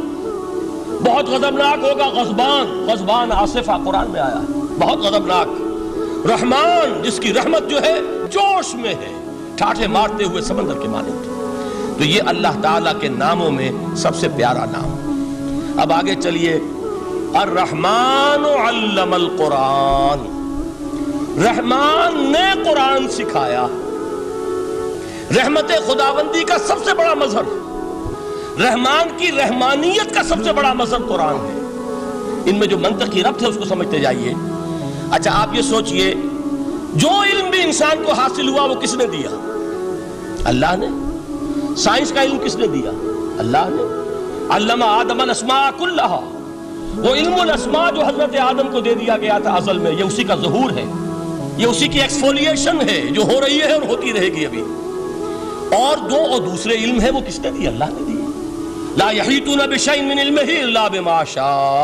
بہت غضبناک ہوگا غضبان، غضبان آصفہ قرآن میں آیا، بہت غضبناک۔ رحمان جس کی رحمت جو ہے جوش میں ہے، ٹھاٹھے مارتے ہوئے سمندر کے مانند۔ تو یہ اللہ تعالیٰ کے ناموں میں سب سے پیارا نام۔ اب آگے چلیے، الرحمن علم القرآن۔ رحمان نے قرآن سکھایا۔ رحمت خداوندی کا سب سے بڑا مظہر، رحمان کی رحمانیت کا سب سے بڑا مظہر قرآن ہے۔ ان میں جو منطقی ربط ہے اس کو سمجھتے جائیے۔ اچھا آپ یہ سوچئے، جو علم بھی انسان کو حاصل ہوا وہ کس نے دیا؟ اللہ نے۔ سائنس کا علم کس نے دیا؟ اللہ نے۔ علم آدم الاسماء کلہا، وہ علم الاسماء جو حضرت آدم کو دے دیا گیا تھا ازل میں، یہ اسی کا ظہور ہے، یہ اسی کی ایکسفولیشن ہے جو ہو رہی ہے اور ہوتی رہے گی ابھی۔ اور دوسرے علم ہے وہ کس نے دی؟ اللہ نے دی۔ لا یحیطون بشیء من علمہ الا بما شاء۔